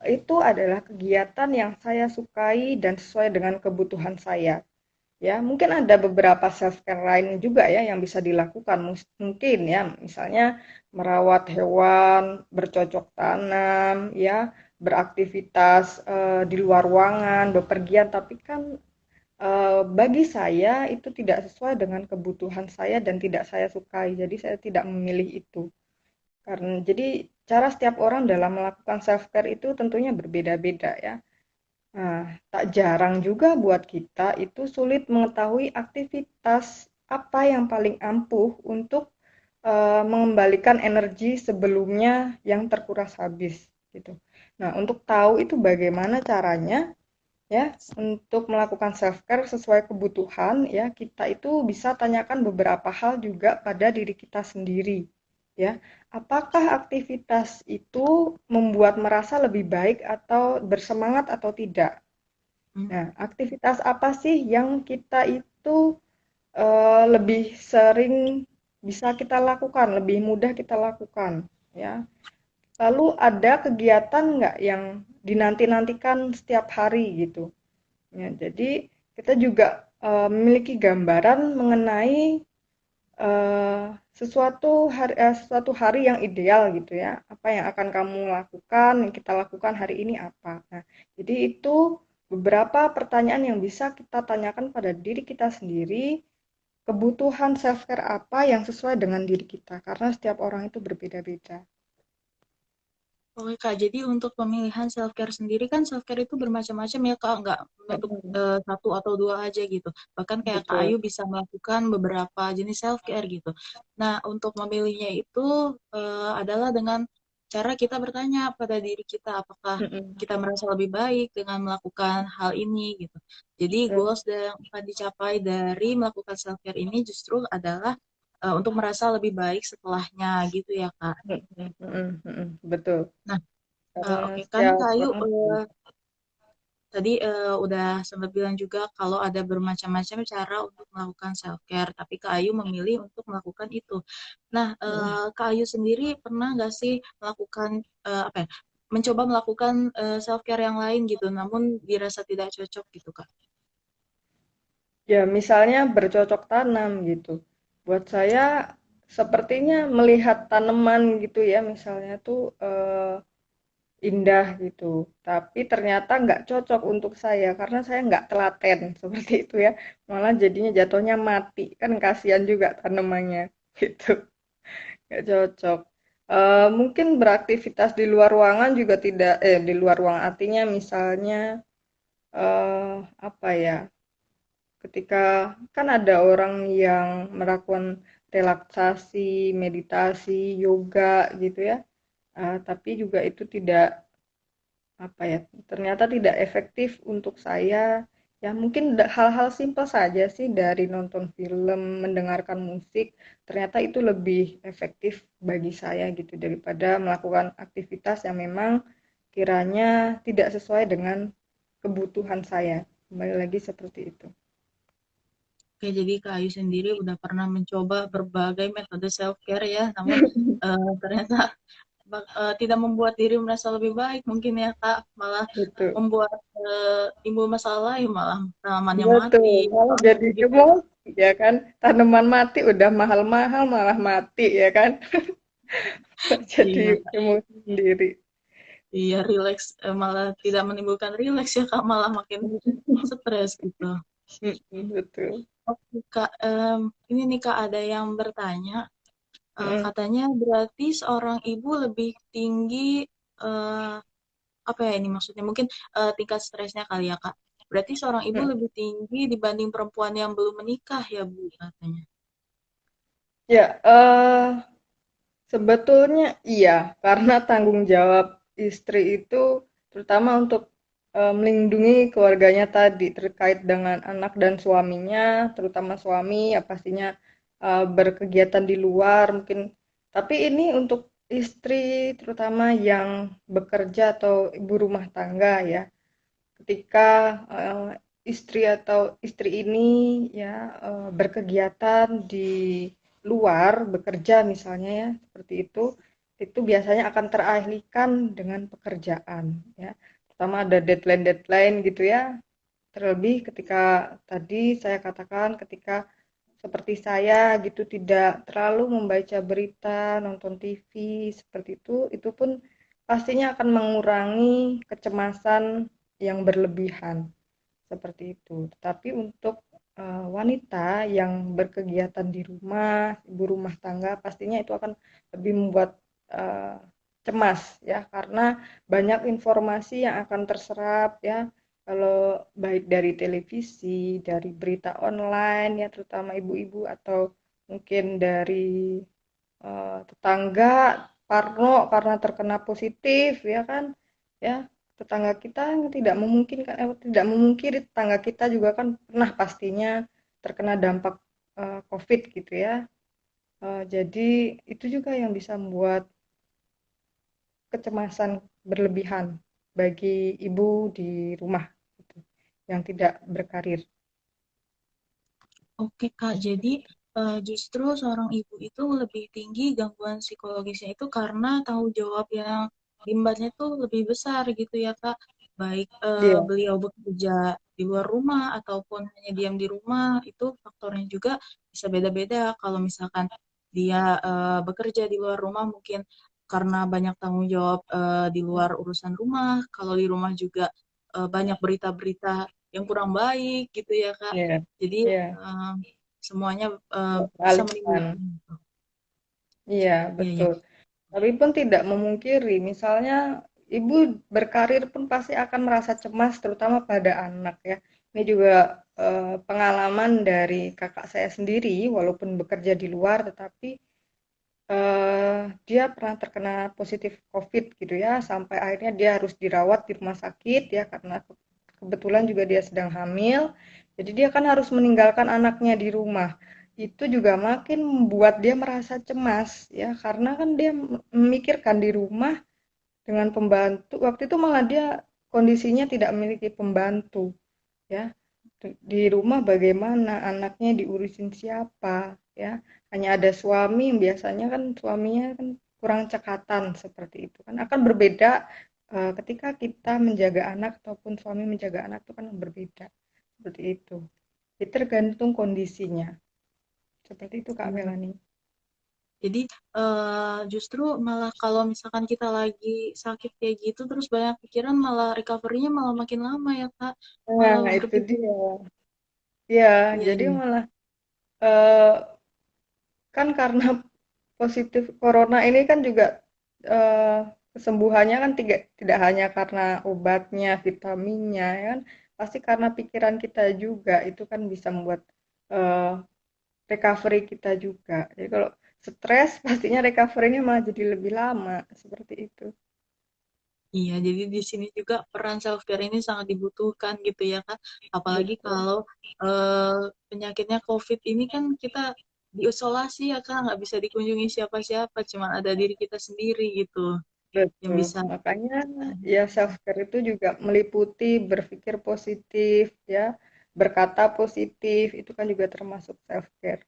itu adalah kegiatan yang saya sukai dan sesuai dengan kebutuhan saya. Ya, mungkin ada beberapa self care lain juga ya yang bisa dilakukan. Mungkin ya, misalnya merawat hewan, bercocok tanam, ya, beraktivitas di luar ruangan, bepergian. Tapi kan bagi saya itu tidak sesuai dengan kebutuhan saya dan tidak saya sukai. Jadi saya tidak memilih itu. Karena jadi cara setiap orang dalam melakukan self care itu tentunya berbeda-beda ya. Nah, tak jarang juga buat kita itu sulit mengetahui aktivitas apa yang paling ampuh untuk mengembalikan energi sebelumnya yang terkuras habis gitu. Nah, untuk tahu itu bagaimana caranya ya untuk melakukan self care sesuai kebutuhan ya kita itu bisa tanyakan beberapa hal juga pada diri kita sendiri ya apakah aktivitas itu membuat merasa lebih baik atau bersemangat atau tidak. Hmm. Nah, aktivitas apa sih yang kita itu lebih sering bisa kita lakukan, lebih mudah kita lakukan ya. Lalu ada kegiatan nggak yang dinanti-nantikan setiap hari gitu. Ya, jadi kita juga memiliki gambaran mengenai sesuatu hari yang ideal gitu ya. Apa yang akan kamu lakukan, yang kita lakukan hari ini apa. Nah, jadi itu beberapa pertanyaan yang bisa kita tanyakan pada diri kita sendiri, kebutuhan self care apa yang sesuai dengan diri kita karena setiap orang itu berbeda-beda. Oke Kak, jadi untuk pemilihan self care sendiri kan self care itu bermacam-macam ya Kak, nggak menutup satu atau dua aja gitu. Bahkan kayak Kak Betul. Ayu bisa melakukan beberapa jenis self care gitu. Nah, untuk memilihnya itu adalah dengan cara kita bertanya pada diri kita apakah Mm-mm. kita merasa lebih baik dengan melakukan hal ini gitu. Jadi Betul. goals yang akan dicapai dari melakukan self care ini justru adalah untuk merasa lebih baik setelahnya gitu ya Kak. Mm-mm. Mm-mm. Mm-mm. Betul. Nah, Karena oke, kan setiap Kak Ayu orang tadi udah sempat bilang juga kalau ada bermacam-macam cara untuk melakukan self care, tapi Kak Ayu memilih untuk melakukan itu. Nah, Kak Ayu sendiri pernah nggak sih melakukan apa ya? Mencoba melakukan self care yang lain gitu, namun dirasa tidak cocok gitu Kak. ya misalnya bercocok tanam gitu. Buat saya sepertinya melihat tanaman gitu ya, misalnya tuh indah gitu. Tapi ternyata nggak cocok untuk saya karena saya nggak telaten seperti itu ya. Malah jadinya jatuhnya mati. Kan kasihan juga tanamannya gitu. Nggak cocok. Mungkin beraktivitas di luar ruangan juga tidak, di luar ruang artinya misalnya apa ya? Ketika kan ada orang yang melakukan relaksasi, meditasi, yoga gitu ya, tapi juga itu tidak apa ya, ternyata tidak efektif untuk saya. Ya mungkin hal-hal simpel saja sih dari nonton film, mendengarkan musik, ternyata itu lebih efektif bagi saya gitu daripada melakukan aktivitas yang memang kiranya tidak sesuai dengan kebutuhan saya. Kembali lagi seperti itu. Oke, jadi Kak Ayu sendiri udah pernah mencoba berbagai metode self care ya, namun ternyata tidak membuat diri merasa lebih baik mungkin ya Kak, malah Betul. membuat timbul masalah ya malah tanamannya Betul, mati malah atau jadi gitu. emosi ya kan. Tanaman mati udah mahal-mahal malah mati ya kan. Jadi Iya, emosi sendiri. iya rileks malah tidak menimbulkan rileks ya Kak, malah makin stres gitu. Betul. Oke Kak, ini nih Kak ada yang bertanya, Mm, katanya berarti seorang ibu lebih tinggi eh, apa ya ini maksudnya? Mungkin tingkat stresnya kali ya Kak. Berarti seorang ibu mm. lebih tinggi dibanding perempuan yang belum menikah ya Bu katanya. Ya, sebetulnya iya, karena tanggung jawab istri itu terutama untuk melindungi keluarganya tadi terkait dengan anak dan suaminya, terutama suami ya pastinya berkegiatan di luar mungkin. Tapi ini untuk istri terutama yang bekerja atau ibu rumah tangga ya, ketika istri atau istri ini ya berkegiatan di luar bekerja misalnya ya seperti itu biasanya akan teralihkan dengan pekerjaan ya, pertama ada deadline gitu ya, terlebih ketika tadi saya katakan ketika seperti saya gitu tidak terlalu membaca berita, nonton TV seperti itu pun pastinya akan mengurangi kecemasan yang berlebihan seperti itu. Tetapi untuk wanita yang berkegiatan di rumah, ibu rumah tangga, pastinya itu akan lebih membuat uh, cemas ya, karena banyak informasi yang akan terserap ya, kalau baik dari televisi, dari berita online ya, terutama ibu-ibu atau mungkin dari tetangga Parno karena terkena positif ya kan ya, tetangga kita tidak memungkinkan tidak memungkiri tetangga kita juga kan pernah pastinya terkena dampak COVID gitu ya. Jadi itu juga yang bisa membuat kecemasan berlebihan bagi ibu di rumah gitu, yang tidak berkarir. Oke Kak, jadi justru seorang ibu itu lebih tinggi gangguan psikologisnya itu karena tanggung jawab yang diembatnya itu lebih besar gitu ya Kak. Baik Iya, beliau bekerja di luar rumah ataupun hanya diam di rumah, itu faktornya juga bisa beda-beda. Kalau misalkan dia bekerja di luar rumah mungkin karena banyak tanggung jawab di luar urusan rumah. Kalau di rumah juga banyak berita-berita yang kurang baik gitu ya Kak. iya, Jadi iya, eh, semuanya bisa teralihkan. menimbulkan. Iya, Iya, iya. betul. Tapi pun tidak memungkiri, misalnya ibu berkarir pun pasti akan merasa cemas, terutama pada anak ya. Ini juga pengalaman dari kakak saya sendiri, walaupun bekerja di luar, tetapi dia pernah terkena positif COVID gitu ya, sampai akhirnya dia harus dirawat di rumah sakit ya, karena kebetulan juga dia sedang hamil. Jadi dia kan harus meninggalkan anaknya di rumah. Itu juga makin membuat dia merasa cemas ya, karena kan dia memikirkan di rumah dengan pembantu. Waktu itu malah dia kondisinya tidak memiliki pembantu ya, di rumah bagaimana anaknya diurusin siapa ya, hanya ada suami yang biasanya kan suaminya kan kurang cekatan seperti itu kan, akan berbeda ketika kita menjaga anak ataupun suami menjaga anak itu kan berbeda seperti itu. Jadi tergantung kondisinya seperti itu Kak Iya. Melani. Jadi justru malah kalau misalkan kita lagi sakit kayak gitu terus banyak pikiran malah recovery-nya malah makin lama ya Kak. Malah Nah itu berpikir dia ya, iya jadi iya. malah eh, kan karena positif corona ini kan juga eh, kesembuhannya kan tidak hanya karena obatnya, vitaminnya, ya kan, pasti karena pikiran kita juga itu kan bisa membuat eh, recovery kita juga. Jadi kalau stres pastinya recovery-nya malah jadi lebih lama seperti itu. Iya, jadi di sini juga peran self care ini sangat dibutuhkan gitu ya Kak. Apalagi Betul, kalau penyakitnya COVID ini kan kita diisolasi ya Kak, nggak bisa dikunjungi siapa-siapa, cuma ada diri kita sendiri gitu yang betul. bisa. Makanya ya self care itu juga meliputi berpikir positif ya, berkata positif itu kan juga termasuk self care.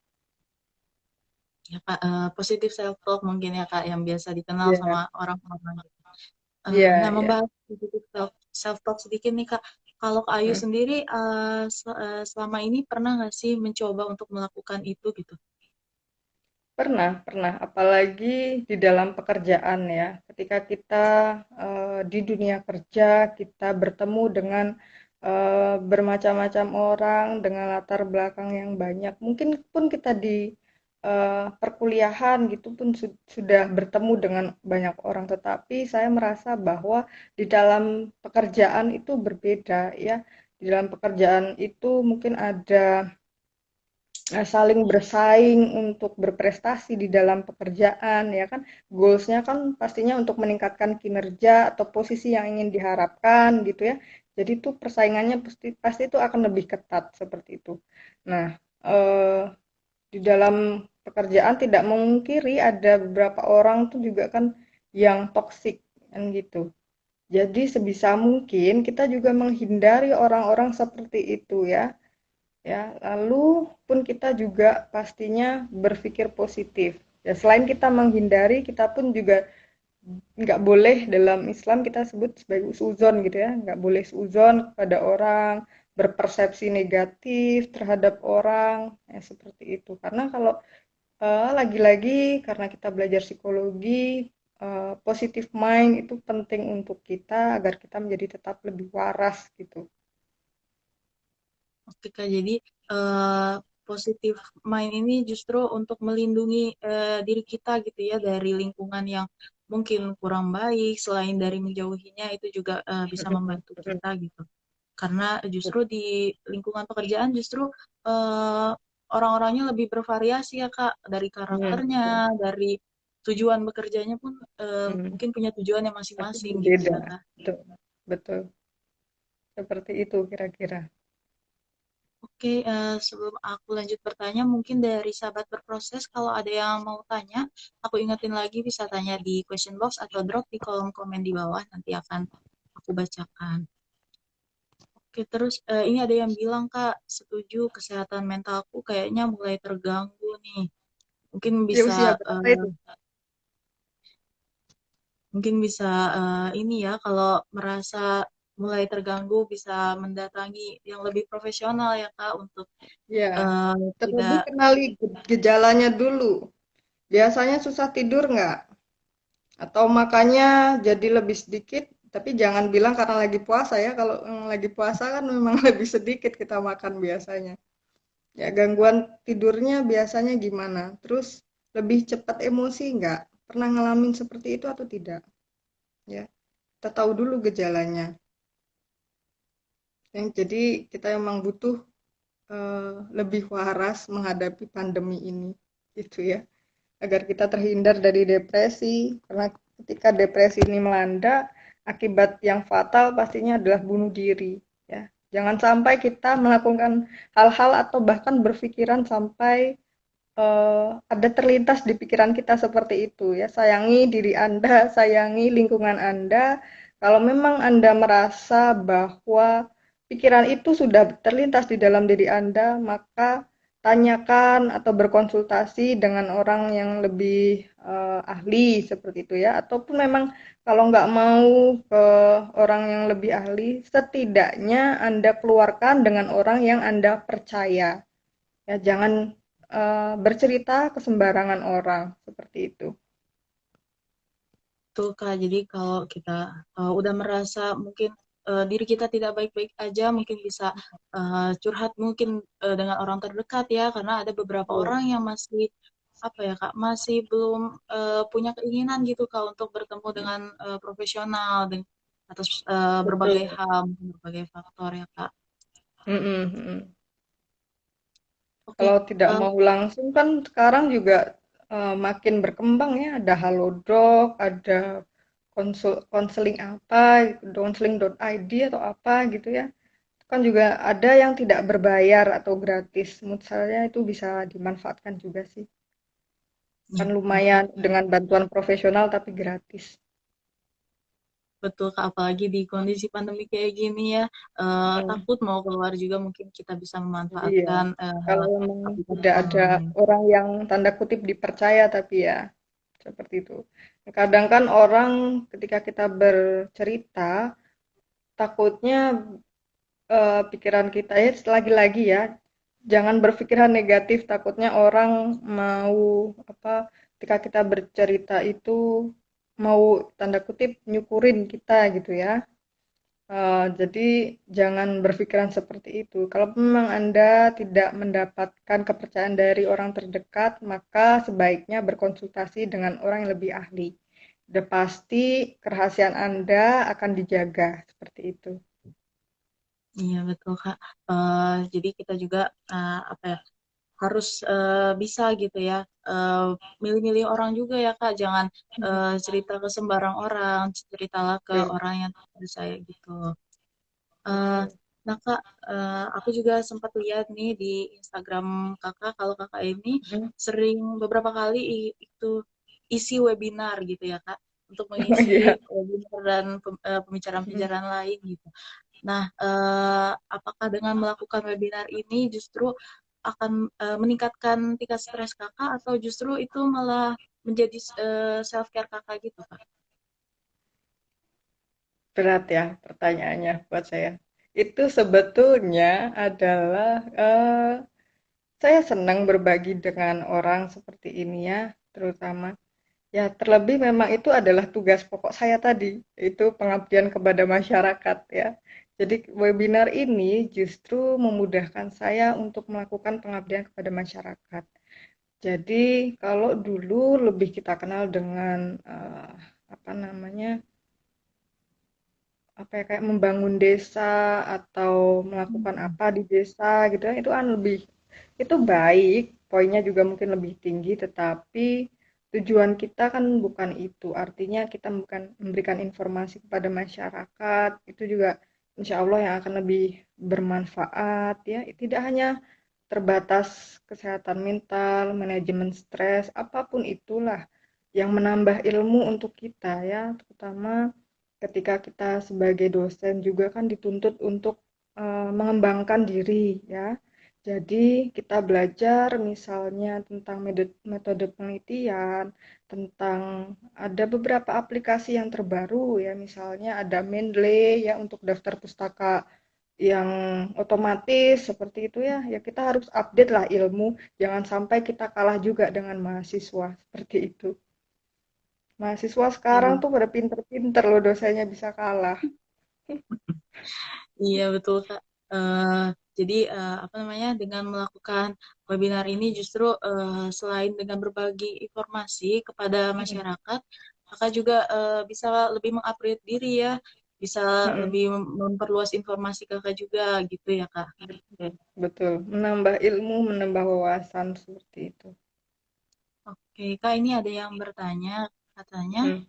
ya Kak, positif self talk mungkin ya Kak yang biasa dikenal Iya, sama orang-orang gitu. iya, Nah, iya. membahas positif self talk sedikit nih Kak. Kalau Kak Ayu Hmm. sendiri selama ini pernah nggak sih mencoba untuk melakukan itu gitu? Pernah, pernah. Apalagi di dalam pekerjaan ya. Ketika kita di dunia kerja, kita bertemu dengan bermacam-macam orang dengan latar belakang yang banyak. Mungkin pun kita di perkuliahan gitu pun sudah bertemu dengan banyak orang. Tetapi saya merasa bahwa di dalam pekerjaan itu berbeda ya. Di dalam pekerjaan itu mungkin ada saling bersaing untuk berprestasi di dalam pekerjaan ya kan goalsnya kan pastinya untuk meningkatkan kinerja atau posisi yang ingin diharapkan gitu ya jadi tuh persaingannya pasti pasti itu akan lebih ketat seperti itu nah di dalam pekerjaan tidak memungkiri ada beberapa orang tuh juga kan yang toksik kan gitu jadi sebisa mungkin kita juga menghindari orang-orang seperti itu ya ya lalu pun kita juga pastinya berpikir positif ya selain kita menghindari kita pun juga nggak boleh dalam Islam kita sebut sebagai suzon gitu ya nggak boleh suzon kepada orang berpersepsi negatif terhadap orang ya seperti itu karena kalau lagi-lagi karena kita belajar psikologi positive mind itu penting untuk kita agar kita menjadi tetap lebih waras gitu. Oke Kak, jadi eh, positif mind ini justru untuk melindungi diri kita gitu ya dari lingkungan yang mungkin kurang baik. Selain dari menjauhinya, itu juga bisa membantu kita gitu. Karena justru di lingkungan pekerjaan justru eh, orang-orangnya lebih bervariasi ya Kak, dari karakternya, Betul. dari tujuan bekerjanya pun Hmm. mungkin punya tujuan yang Pasti masing-masing gitu berbeda. ya Kak. Betul, betul. Seperti itu kira-kira. Oke, sebelum aku lanjut bertanya, mungkin dari sahabat berproses, kalau ada yang mau tanya, aku ingetin lagi bisa tanya di question box atau drop di kolom komen di bawah, nanti akan aku bacakan. Oke, terus ini ada yang bilang, Kak, setuju kesehatan mentalku kayaknya mulai terganggu nih. Mungkin Di bisa, usia berapa eh, itu? mungkin bisa ini ya, kalau merasa mulai terganggu bisa mendatangi yang lebih profesional ya, Kak, untuk Ya, terlebih tidak. kenali gejalanya dulu. Biasanya susah tidur nggak? Atau makannya jadi lebih sedikit? Tapi jangan bilang karena lagi puasa ya. Kalau lagi puasa kan memang lebih sedikit kita makan biasanya. Ya, gangguan tidurnya biasanya gimana? Terus lebih cepat emosi nggak? Pernah ngalamin seperti itu atau tidak? Ya, kita tahu dulu gejalanya. Jadi kita memang butuh lebih waras menghadapi pandemi ini, gitu ya. Agar kita terhindar dari depresi, karena ketika depresi ini melanda, akibat yang fatal pastinya adalah bunuh diri, ya. Jangan sampai kita melakukan hal-hal atau bahkan berpikiran sampai ada terlintas di pikiran kita seperti itu ya. Sayangi diri Anda, sayangi lingkungan Anda. Kalau memang Anda merasa bahwa pikiran itu sudah terlintas di dalam diri Anda, maka tanyakan atau berkonsultasi dengan orang yang lebih ahli seperti itu ya. Ataupun memang kalau nggak mau ke orang yang lebih ahli, setidaknya Anda keluarkan dengan orang yang Anda percaya. Ya, jangan bercerita ke sembarangan orang seperti itu. Betul, Kak. Jadi kalau kita udah merasa mungkin diri kita tidak baik-baik aja, mungkin bisa curhat mungkin dengan orang terdekat ya, karena ada beberapa Betul. orang yang masih apa ya, Kak, masih belum punya keinginan gitu, Kak, untuk bertemu dengan profesional dan atas berbagai Betul. hal, mungkin berbagai faktor ya, Kak. Mm-mm, mm-mm. Oke, Kalau tidak eh, mau langsung kan sekarang juga makin berkembang ya, ada Halodoc, ada konseling apa, konseling.id atau apa gitu ya. Kan juga ada yang tidak berbayar atau gratis. Menurut saya itu bisa dimanfaatkan juga sih. Kan ya, oke. lumayan dengan bantuan profesional tapi gratis. betul Kak, apalagi di kondisi pandemi kayak gini ya, Hmm, takut mau keluar juga mungkin kita bisa iya. memanfaatkan Kalau memang aplikasi tidak ada online. orang yang tanda kutip dipercaya, tapi ya seperti itu. Kadang kan orang ketika kita bercerita, takutnya pikiran kita ya lagi-lagi ya, jangan berpikiran negatif, takutnya orang mau apa ketika kita bercerita itu mau tanda kutip nyukurin kita gitu ya. Jadi jangan berpikiran seperti itu. Kalau memang Anda tidak mendapatkan kepercayaan dari orang terdekat, maka sebaiknya berkonsultasi dengan orang yang lebih ahli. Udah pasti kerahasiaan Anda akan dijaga seperti itu. Iya betul Kak. Jadi kita juga apa ya, harus bisa gitu ya, milih-milih orang juga ya Kak. Jangan cerita ke sembarang orang, ceritalah ke Betul. orang yang terpercaya gitu. Eh, Betul. nah Kak, aku juga sempat lihat nih di Instagram Kakak kalau Kakak ini Mhm. sering beberapa kali itu isi webinar gitu ya Kak, untuk Oh mengisi iya. webinar dan Mhm. pembicaraan-pembicaraan lain gitu. Nah, apakah dengan melakukan webinar ini justru akan meningkatkan tingkat stres Kakak atau justru itu malah menjadi self care Kakak gitu Kak? Berat ya pertanyaannya buat saya. Itu sebetulnya adalah saya senang berbagi dengan orang seperti ini ya, terutama. Ya, terlebih memang itu adalah tugas pokok saya tadi, itu pengabdian kepada masyarakat ya. Jadi webinar ini justru memudahkan saya untuk melakukan pengabdian kepada masyarakat. Jadi kalau dulu lebih kita kenal dengan apa namanya, apa ya, kayak membangun desa atau melakukan Hmm. apa di desa gitu ya, itu kan lebih itu baik, poinnya juga mungkin lebih tinggi, tetapi tujuan kita kan bukan itu. Artinya kita bukan memberikan informasi kepada masyarakat, itu juga insya Allah yang akan lebih bermanfaat ya. Tidak hanya terbatas kesehatan mental, manajemen stres, apapun itulah yang menambah ilmu untuk kita ya, terutama ketika kita sebagai dosen juga kan dituntut untuk mengembangkan diri ya. Jadi kita belajar misalnya tentang metode penelitian, tentang ada beberapa aplikasi yang terbaru ya, misalnya ada Mendeley ya untuk daftar pustaka yang otomatis seperti itu ya. Ya kita harus update lah ilmu, jangan sampai kita kalah juga dengan mahasiswa seperti itu. Mahasiswa sekarang Iya. tuh pada pinter-pinter loh dosennya bisa kalah. Iya betul Kak. Eh, jadi apa namanya, dengan melakukan webinar ini justru selain dengan berbagi informasi kepada masyarakat, Kakak juga bisa lebih mengupgrade diri ya, bisa Mm-mm. lebih memperluas informasi Kakak juga gitu ya Kak. Betul, betul. Menambah ilmu, menambah wawasan seperti itu. Oke Kak, ini ada yang bertanya, katanya Mm-mm.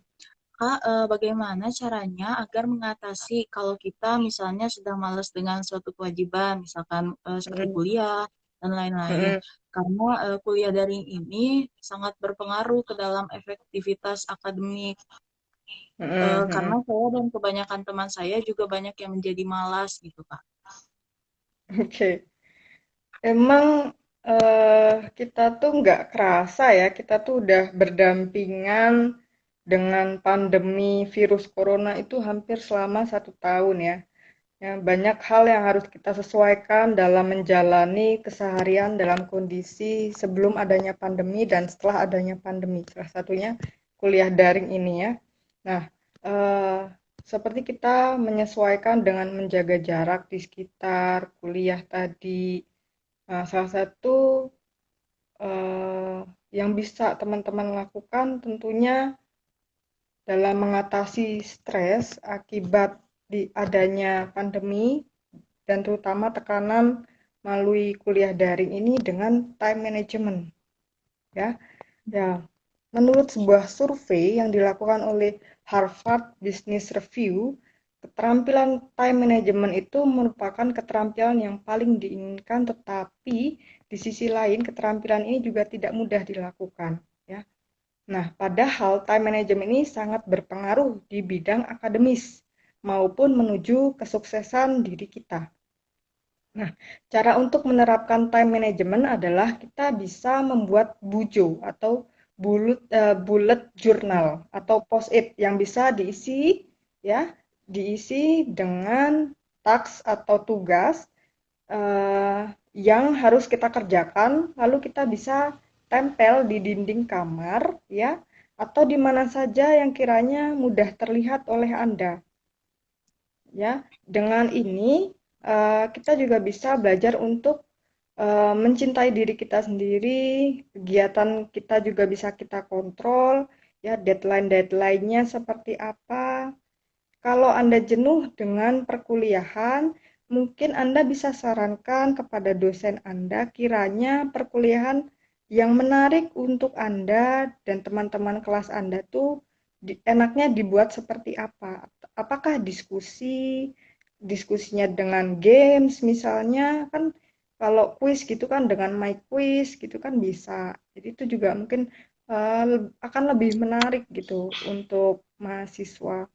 Kak, bagaimana caranya agar mengatasi kalau kita misalnya sedang malas dengan suatu kewajiban, misalkan seperti Mm-mm. kuliah dan lain-lain. Mm-mm. Karena kuliah daring ini sangat berpengaruh ke dalam efektivitas akademik. Mm-mm. Karena Mm-mm. saya dan kebanyakan teman saya juga banyak yang menjadi malas gitu, Kak. Oke. Emang kita tuh nggak kerasa ya, kita tuh udah berdampingan dengan pandemi virus corona itu hampir selama 1 tahun ya. Ya, banyak hal yang harus kita sesuaikan dalam menjalani keseharian dalam kondisi sebelum adanya pandemi dan setelah adanya pandemi. Salah satunya kuliah daring ini ya. Nah, eh, seperti kita menyesuaikan dengan menjaga jarak di sekitar kuliah tadi. Nah, salah satu eh, yang bisa teman-teman lakukan tentunya dalam mengatasi stres akibat adanya pandemi dan terutama tekanan melalui kuliah daring ini dengan time management ya. Ya, menurut sebuah survei yang dilakukan oleh Harvard Business Review, keterampilan time management itu merupakan keterampilan yang paling diinginkan, tetapi di sisi lain keterampilan ini juga tidak mudah dilakukan ya. Nah, padahal time management ini sangat berpengaruh di bidang akademis maupun menuju kesuksesan diri kita. Nah, cara untuk menerapkan time management adalah kita bisa membuat bujo atau bullet journal atau post-it yang bisa diisi ya, diisi dengan taks atau tugas eh, yang harus kita kerjakan, lalu kita bisa tempel di dinding kamar ya, atau di mana saja yang kiranya mudah terlihat oleh Anda ya. Dengan ini kita juga bisa belajar untuk mencintai diri kita sendiri, kegiatan kita juga bisa kita kontrol, ya deadline-deadline-nya seperti apa. Kalau Anda jenuh dengan perkuliahan, mungkin Anda bisa sarankan kepada dosen Anda kiranya perkuliahan yang menarik untuk Anda dan teman-teman kelas Anda tuh enaknya dibuat seperti apa? Apakah diskusinya dengan games misalnya kan kalau kuis gitu kan dengan my quiz gitu kan bisa. Jadi itu juga mungkin akan lebih menarik gitu untuk mahasiswa.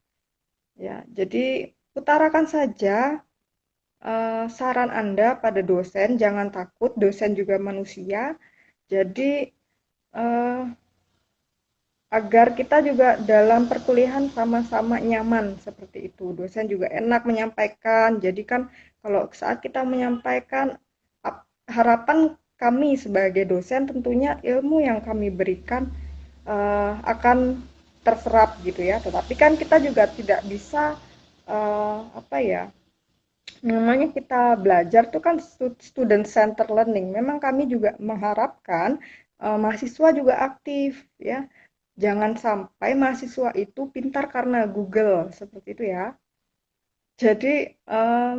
Ya, jadi utarakan saja saran Anda pada dosen, jangan takut, dosen juga manusia. Jadi eh, agar kita juga dalam perkuliahan sama-sama nyaman seperti itu. Dosen juga enak menyampaikan. Jadi kan kalau saat kita menyampaikan harapan kami sebagai dosen tentunya ilmu yang kami berikan akan terserap gitu ya. Tetapi kan kita juga tidak bisa apa ya namanya kita belajar tuh kan student center learning. Memang kami juga mengharapkan mahasiswa juga aktif ya. Jangan sampai mahasiswa itu pintar karena Google seperti itu ya. Jadi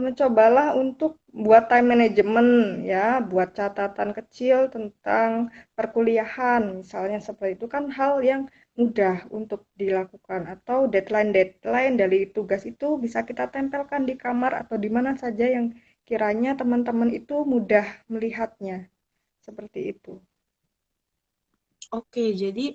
mencobalah untuk buat time management ya, buat catatan kecil tentang perkuliahan, misalnya seperti itu kan hal yang mudah untuk dilakukan atau deadline-deadline dari tugas itu bisa kita tempelkan di kamar atau di mana saja yang kiranya teman-teman itu mudah melihatnya, seperti itu. Oke, jadi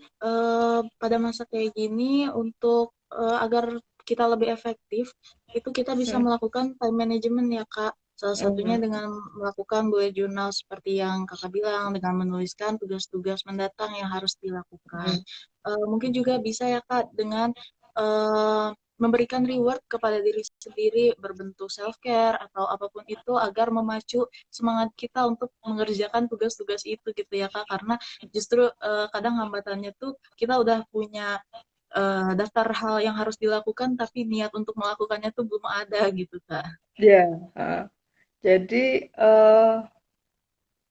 pada masa kayak gini untuk agar kita lebih efektif, itu kita bisa Hmm. melakukan time management ya Kak. Salah satunya Hmm. dengan melakukan bullet journal seperti yang Kakak bilang, dengan menuliskan tugas-tugas mendatang yang harus dilakukan. Hmm. Mungkin juga bisa ya Kak dengan eh, memberikan reward kepada diri sendiri berbentuk self-care atau apapun itu agar memacu semangat kita untuk mengerjakan tugas-tugas itu gitu ya Kak. Karena justru kadang hambatannya tuh kita udah punya daftar hal yang harus dilakukan tapi niat untuk melakukannya tuh belum ada gitu Kak. Ya, jadi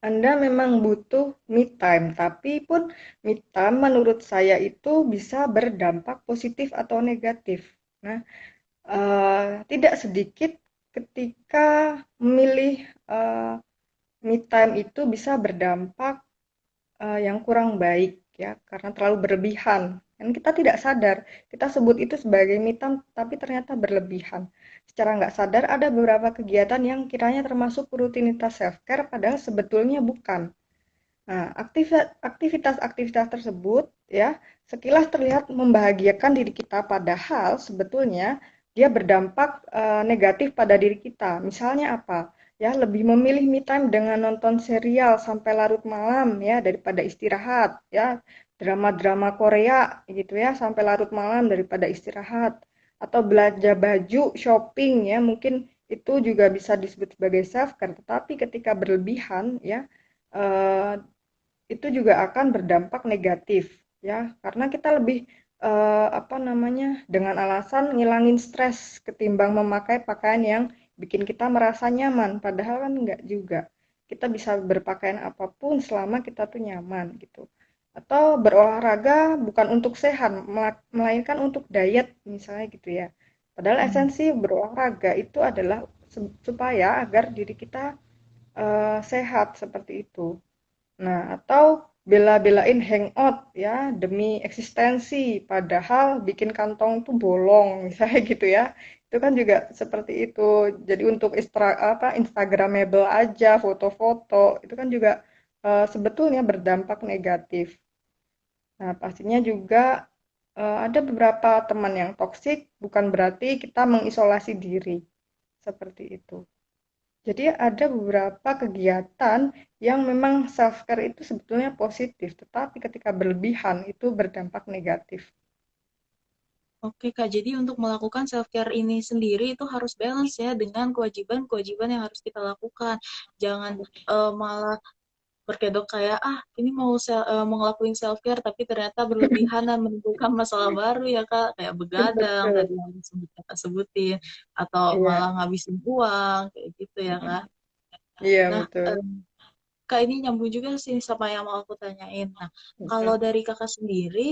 Anda memang butuh me time, tapi pun me time menurut saya itu bisa berdampak positif atau negatif. Nah, tidak sedikit ketika memilih me time itu bisa berdampak yang kurang baik ya, karena terlalu berlebihan. Dan kita tidak sadar, kita sebut itu sebagai me time, tapi ternyata berlebihan. Secara nggak sadar ada beberapa kegiatan yang kiranya termasuk rutinitas self-care, padahal sebetulnya bukan. Nah, aktivitas-aktivitas tersebut ya sekilas terlihat membahagiakan diri kita, padahal sebetulnya dia berdampak negatif pada diri kita. Misalnya apa? Ya, lebih memilih me time dengan nonton serial sampai larut malam ya daripada istirahat ya. Drama-drama Korea gitu ya sampai larut malam daripada istirahat atau belanja baju, shopping ya, mungkin itu juga bisa disebut sebagai self care, tetapi ketika berlebihan ya eh, itu juga akan berdampak negatif ya karena kita lebih apa namanya dengan alasan ngilangin stres ketimbang memakai pakaian yang bikin kita merasa nyaman padahal kan enggak juga kita bisa berpakaian apapun selama kita tuh nyaman gitu atau berolahraga bukan untuk sehat melainkan untuk diet misalnya gitu ya padahal Hmm. esensi berolahraga itu adalah supaya agar diri kita sehat seperti itu. Nah, atau bela-belain hangout ya demi eksistensi, padahal bikin kantong tuh bolong, misalnya gitu ya. Itu kan juga seperti itu. Jadi untuk Instagramable aja, foto-foto, itu kan juga sebetulnya berdampak negatif. Nah, pastinya juga ada beberapa teman yang toksik, bukan berarti kita mengisolasi diri. Seperti itu. Jadi ada beberapa kegiatan yang memang self care itu sebetulnya positif, tetapi ketika berlebihan itu berdampak negatif. Oke Kak, jadi untuk melakukan self care ini sendiri itu harus balance ya dengan kewajiban-kewajiban yang harus kita lakukan. Jangan malah berkedok kayak ini mau ngelakuin self care tapi ternyata berlebihan dan menimbulkan masalah baru ya Kak, kayak begadang Betul. tadi yang Kakak sebutin atau Iya. malah ngabisin uang kayak gitu ya Kak. Iya, Nah, betul. Kak ini nyambung juga sih sama yang mau aku tanyain. Nah, kalau Mm. dari Kakak sendiri,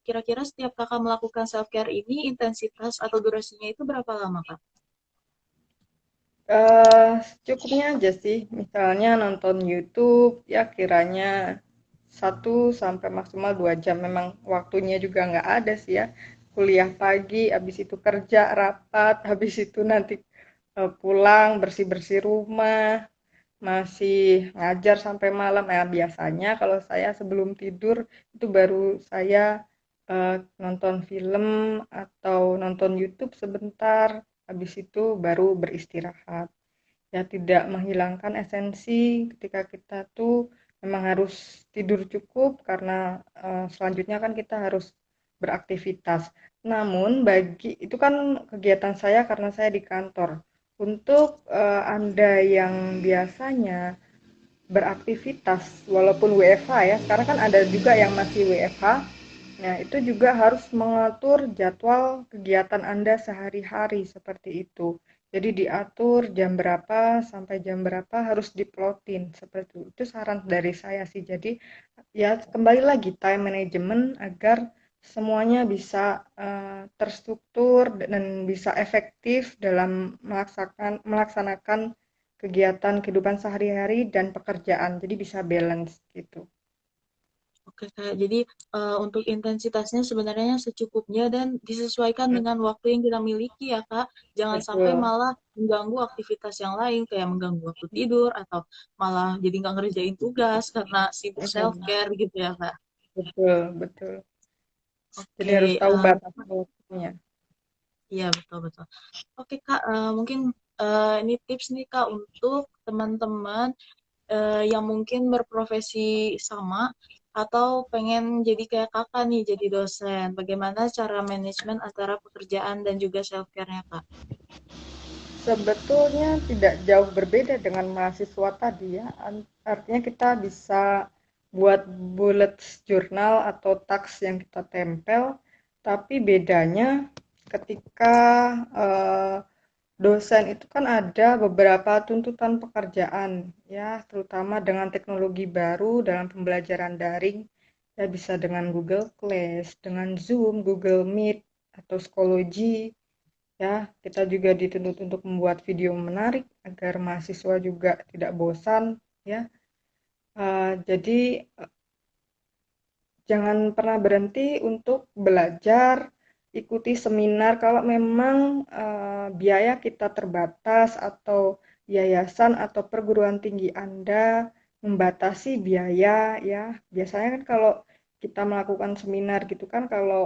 kira-kira setiap Kakak melakukan self care ini intensitas atau durasinya itu berapa lama Kak? Secukupnya aja sih. Misalnya nonton YouTube, ya kiranya 1 sampai maksimal 2 jam. Memang waktunya juga nggak ada sih ya. Kuliah pagi, habis itu kerja, rapat, habis itu nanti pulang, bersih-bersih rumah, masih ngajar sampai malam. Nah, biasanya kalau saya sebelum tidur itu baru saya nonton film atau nonton YouTube sebentar, habis itu baru beristirahat. Ya tidak menghilangkan esensi ketika kita tuh memang harus tidur cukup karena selanjutnya kan kita harus beraktivitas. Namun bagi itu kan kegiatan saya karena saya di kantor. Untuk Anda yang biasanya beraktivitas walaupun WFH ya, sekarang kan ada juga yang masih WFH. Nah, itu juga harus mengatur jadwal kegiatan Anda sehari-hari seperti itu. Jadi diatur jam berapa sampai jam berapa harus diplotin seperti itu. Itu saran dari saya sih. Jadi ya kembali lagi time management agar semuanya bisa terstruktur dan bisa efektif dalam melaksanakan kegiatan kehidupan sehari-hari dan pekerjaan. Jadi bisa balance gitu. Oke Kak, jadi untuk intensitasnya sebenarnya secukupnya dan disesuaikan Hmm, dengan waktu yang kita miliki ya Kak. Jangan sampai betul. malah mengganggu aktivitas yang lain kayak mengganggu waktu tidur atau malah jadi nggak ngerjain tugas karena sibuk self Hmm, care gitu ya Kak. betul, betul. Jadi Oke, harus tahu batas waktunya. iya betul betul. Oke Kak, mungkin ini tips nih Kak untuk teman-teman yang mungkin berprofesi sama atau pengen jadi kayak Kakak nih, jadi dosen. Bagaimana cara manajemen antara pekerjaan dan juga self care-nya Kak? Sebetulnya tidak jauh berbeda dengan mahasiswa tadi ya. Artinya kita bisa buat bullet journal atau task yang kita tempel, tapi bedanya ketika eh, dosen itu kan ada beberapa tuntutan pekerjaan ya, terutama dengan teknologi baru dalam pembelajaran daring. Ya bisa dengan Google Class, dengan Zoom, Google Meet, atau Schoology. Ya, kita juga dituntut untuk membuat video menarik agar mahasiswa juga tidak bosan. Ya, jadi jangan pernah berhenti untuk belajar, ikuti seminar kalau memang biaya kita terbatas atau yayasan atau perguruan tinggi Anda membatasi biaya ya. Biasanya kan kalau kita melakukan seminar gitu kan kalau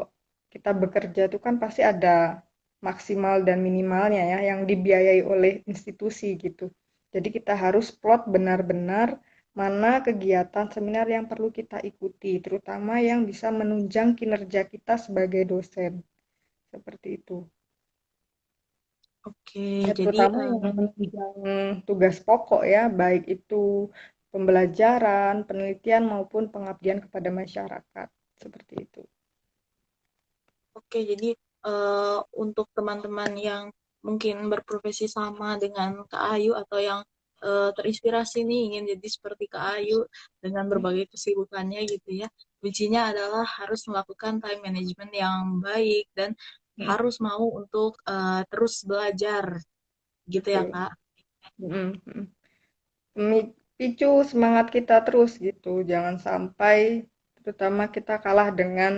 kita bekerja itu kan pasti ada maksimal dan minimalnya ya yang dibiayai oleh institusi gitu. Jadi kita harus plot benar-benar mana kegiatan seminar yang perlu kita ikuti, terutama yang bisa menunjang kinerja kita sebagai dosen. Seperti itu. Oke, Ya, jadi terutama yang menunjang tugas pokok ya, baik itu pembelajaran, penelitian maupun pengabdian kepada masyarakat. Seperti itu. oke, jadi untuk teman-teman yang mungkin berprofesi sama dengan Kak Ayu atau yang terinspirasi nih ingin jadi seperti Kak Ayu dengan berbagai kesibukannya gitu ya. Kuncinya adalah harus melakukan time management yang baik dan harus mau untuk terus belajar gitu ya Betul. Kak. Mm, mm. Picu semangat kita terus gitu. Jangan sampai terutama kita kalah dengan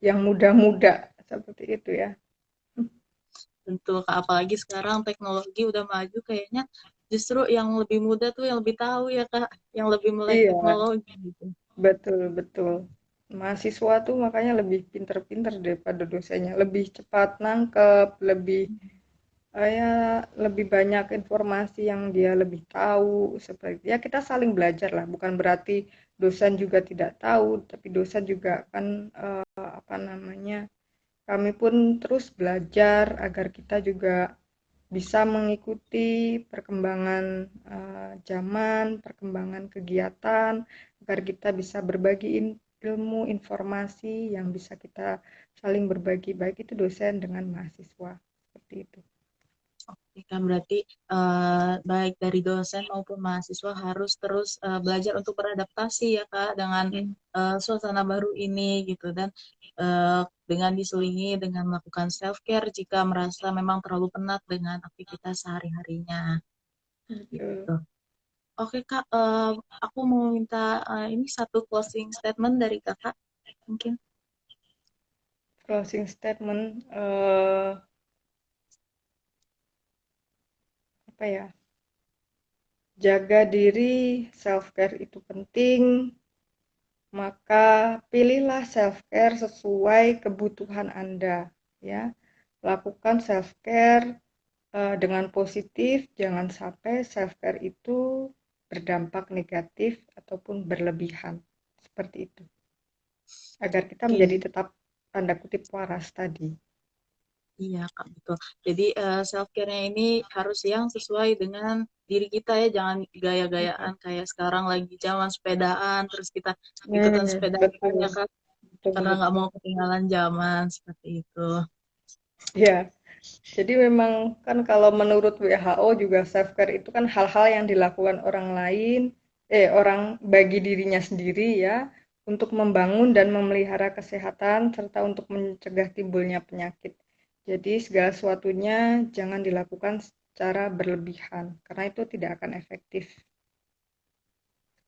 yang muda-muda seperti itu ya. Tentu Kak, apalagi sekarang teknologi udah maju kayaknya justru yang lebih muda tuh yang lebih tahu ya Kak, yang lebih melek Iya, teknologi gitu. betul betul. mahasiswa tuh makanya lebih pinter-pinter daripada dosennya, lebih cepat nangkep, lebih ya lebih banyak informasi yang dia lebih tahu. Seperti ya kita saling belajar lah, bukan berarti dosen juga tidak tahu, tapi dosen juga kan apa namanya, kami pun terus belajar agar kita juga bisa mengikuti perkembangan zaman, perkembangan kegiatan, agar kita bisa berbagi ilmu, informasi yang bisa kita saling berbagi, baik itu dosen dengan mahasiswa. Seperti itu. Oke, kan berarti baik dari dosen maupun mahasiswa harus terus belajar untuk beradaptasi ya Kak dengan Hmm. suasana baru ini gitu dan dengan diselingi dengan melakukan self care jika merasa memang terlalu penat dengan aktivitas sehari-harinya Betul. gitu. Oke Kak, aku mau minta ini satu closing statement dari Kakak mungkin. Closing statement, apa ya? Jaga diri, self care itu penting. Maka pilihlah self care sesuai kebutuhan Anda, ya. Lakukan self care dengan positif, jangan sampai self care itu berdampak negatif ataupun berlebihan. Seperti itu. Agar kita Oke, menjadi tetap tanda kutip waras tadi. iya Kak, betul. Jadi self care-nya ini harus yang sesuai dengan diri kita ya, jangan gaya-gayaan kayak sekarang lagi zaman sepedaan, terus kita ikutan sepedaan ya Betul, Kak, betul, karena nggak betul. mau ketinggalan zaman seperti itu. Ya, jadi memang kan kalau menurut WHO juga self care itu kan hal-hal yang dilakukan orang lain, orang bagi dirinya sendiri ya, untuk membangun dan memelihara kesehatan serta untuk mencegah timbulnya penyakit. Jadi segala sesuatunya jangan dilakukan secara berlebihan karena itu tidak akan efektif.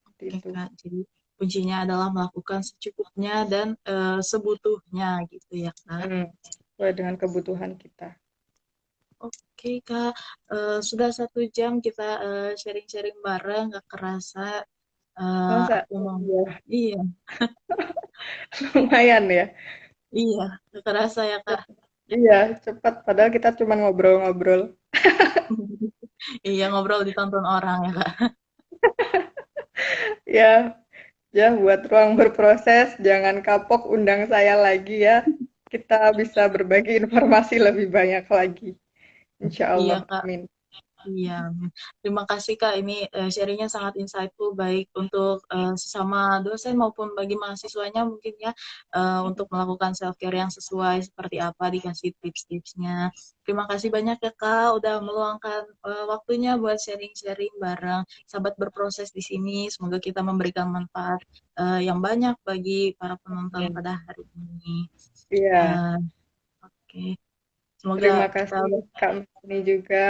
Seperti Oke itu. Kak, jadi kuncinya adalah melakukan secukupnya dan sebutuhnya gitu ya Kak. Sesuai dengan kebutuhan kita. Oke Kak, sudah 1 jam kita sharing-sharing bareng, nggak kerasa Masa? aku mau, Iya, iya, lumayan ya. iya, nggak kerasa ya Kak. Iya, cepat. Padahal kita cuma ngobrol-ngobrol. Iya, ngobrol ditonton orang ya Kak. Ya, ya buat ruang berproses, jangan kapok undang saya lagi ya. Kita bisa berbagi informasi lebih banyak lagi. Insya Iya Allah, Kak, amin. iya. Terima kasih Kak, ini sharingnya sangat insightful baik untuk sesama dosen maupun bagi mahasiswanya mungkin ya untuk melakukan self care yang sesuai seperti apa dikasih tips-tipsnya. Terima kasih banyak ya Kak, udah meluangkan waktunya buat sharing-sharing bareng sahabat berproses di sini. Semoga kita memberikan manfaat yang banyak bagi para penonton Amin. pada hari ini. Iya, Eh, Oke, semoga terima kita kasih Kak Melani juga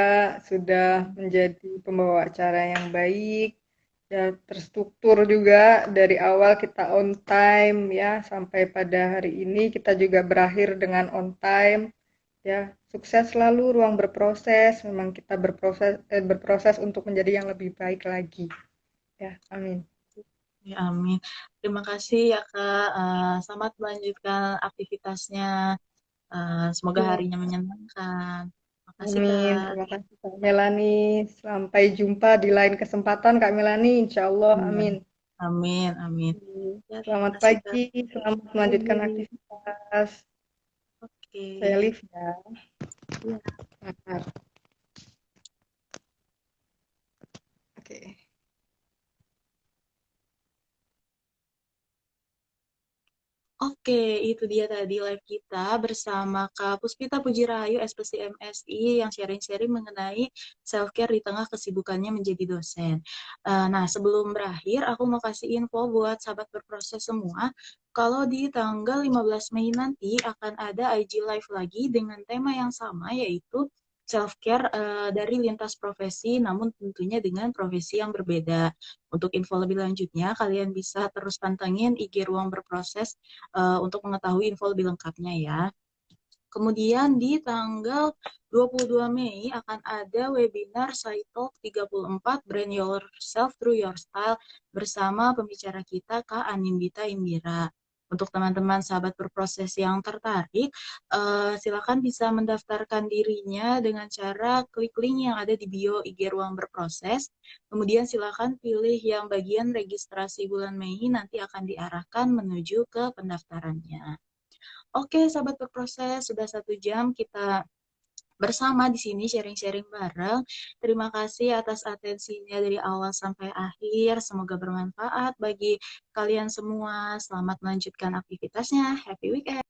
sudah menjadi pembawa acara yang baik dan terstruktur juga dari awal kita on time ya sampai pada hari ini kita juga berakhir dengan on time. Ya, sukses selalu ruang berproses. Memang kita berproses untuk menjadi yang lebih baik lagi. Ya, amin. Ya, amin. Terima kasih ya Kak. Selamat melanjutkan aktivitasnya. Semoga Ya, harinya menyenangkan. Makasih amin. Kak. Terima kasih Kak Melani. Sampai jumpa di lain kesempatan Kak Melani. Insya Allah, Iya. amin. Amin, amin. Ya, terima Selamat kasih Kak. pagi, selamat Pagi. melanjutkan aktivitas. Oke. Saya Liv ya. Iya. Selamat. Oke. Oke, itu dia tadi live kita bersama Kak Puspita Pujirahayu, SPC MSI, yang sharing-sharing mengenai self-care di tengah kesibukannya menjadi dosen. Nah, sebelum berakhir, aku mau kasih info buat sahabat berproses semua. Kalau di tanggal 15 Mei nanti akan ada IG Live lagi dengan tema yang sama, yaitu self-care dari lintas profesi, namun tentunya dengan profesi yang berbeda. Untuk info lebih lanjutnya, kalian bisa terus pantengin IG Ruang Berproses untuk mengetahui info lebih lengkapnya ya. Kemudian di tanggal 22 Mei akan ada webinar Saitalk 34 Brand Yourself Through Your Style bersama pembicara kita Kak Anindita Indira. Untuk teman-teman sahabat berproses yang tertarik, silakan bisa mendaftarkan dirinya dengan cara klik link yang ada di bio IG Ruang Berproses. Kemudian silakan pilih yang bagian registrasi bulan Mei, nanti akan diarahkan menuju ke pendaftarannya. Oke, sahabat berproses, sudah 1 jam kita bersama di sini sharing-sharing bareng. Terima kasih atas atensinya dari awal sampai akhir. Semoga bermanfaat bagi kalian semua. Selamat melanjutkan aktivitasnya. Happy weekend.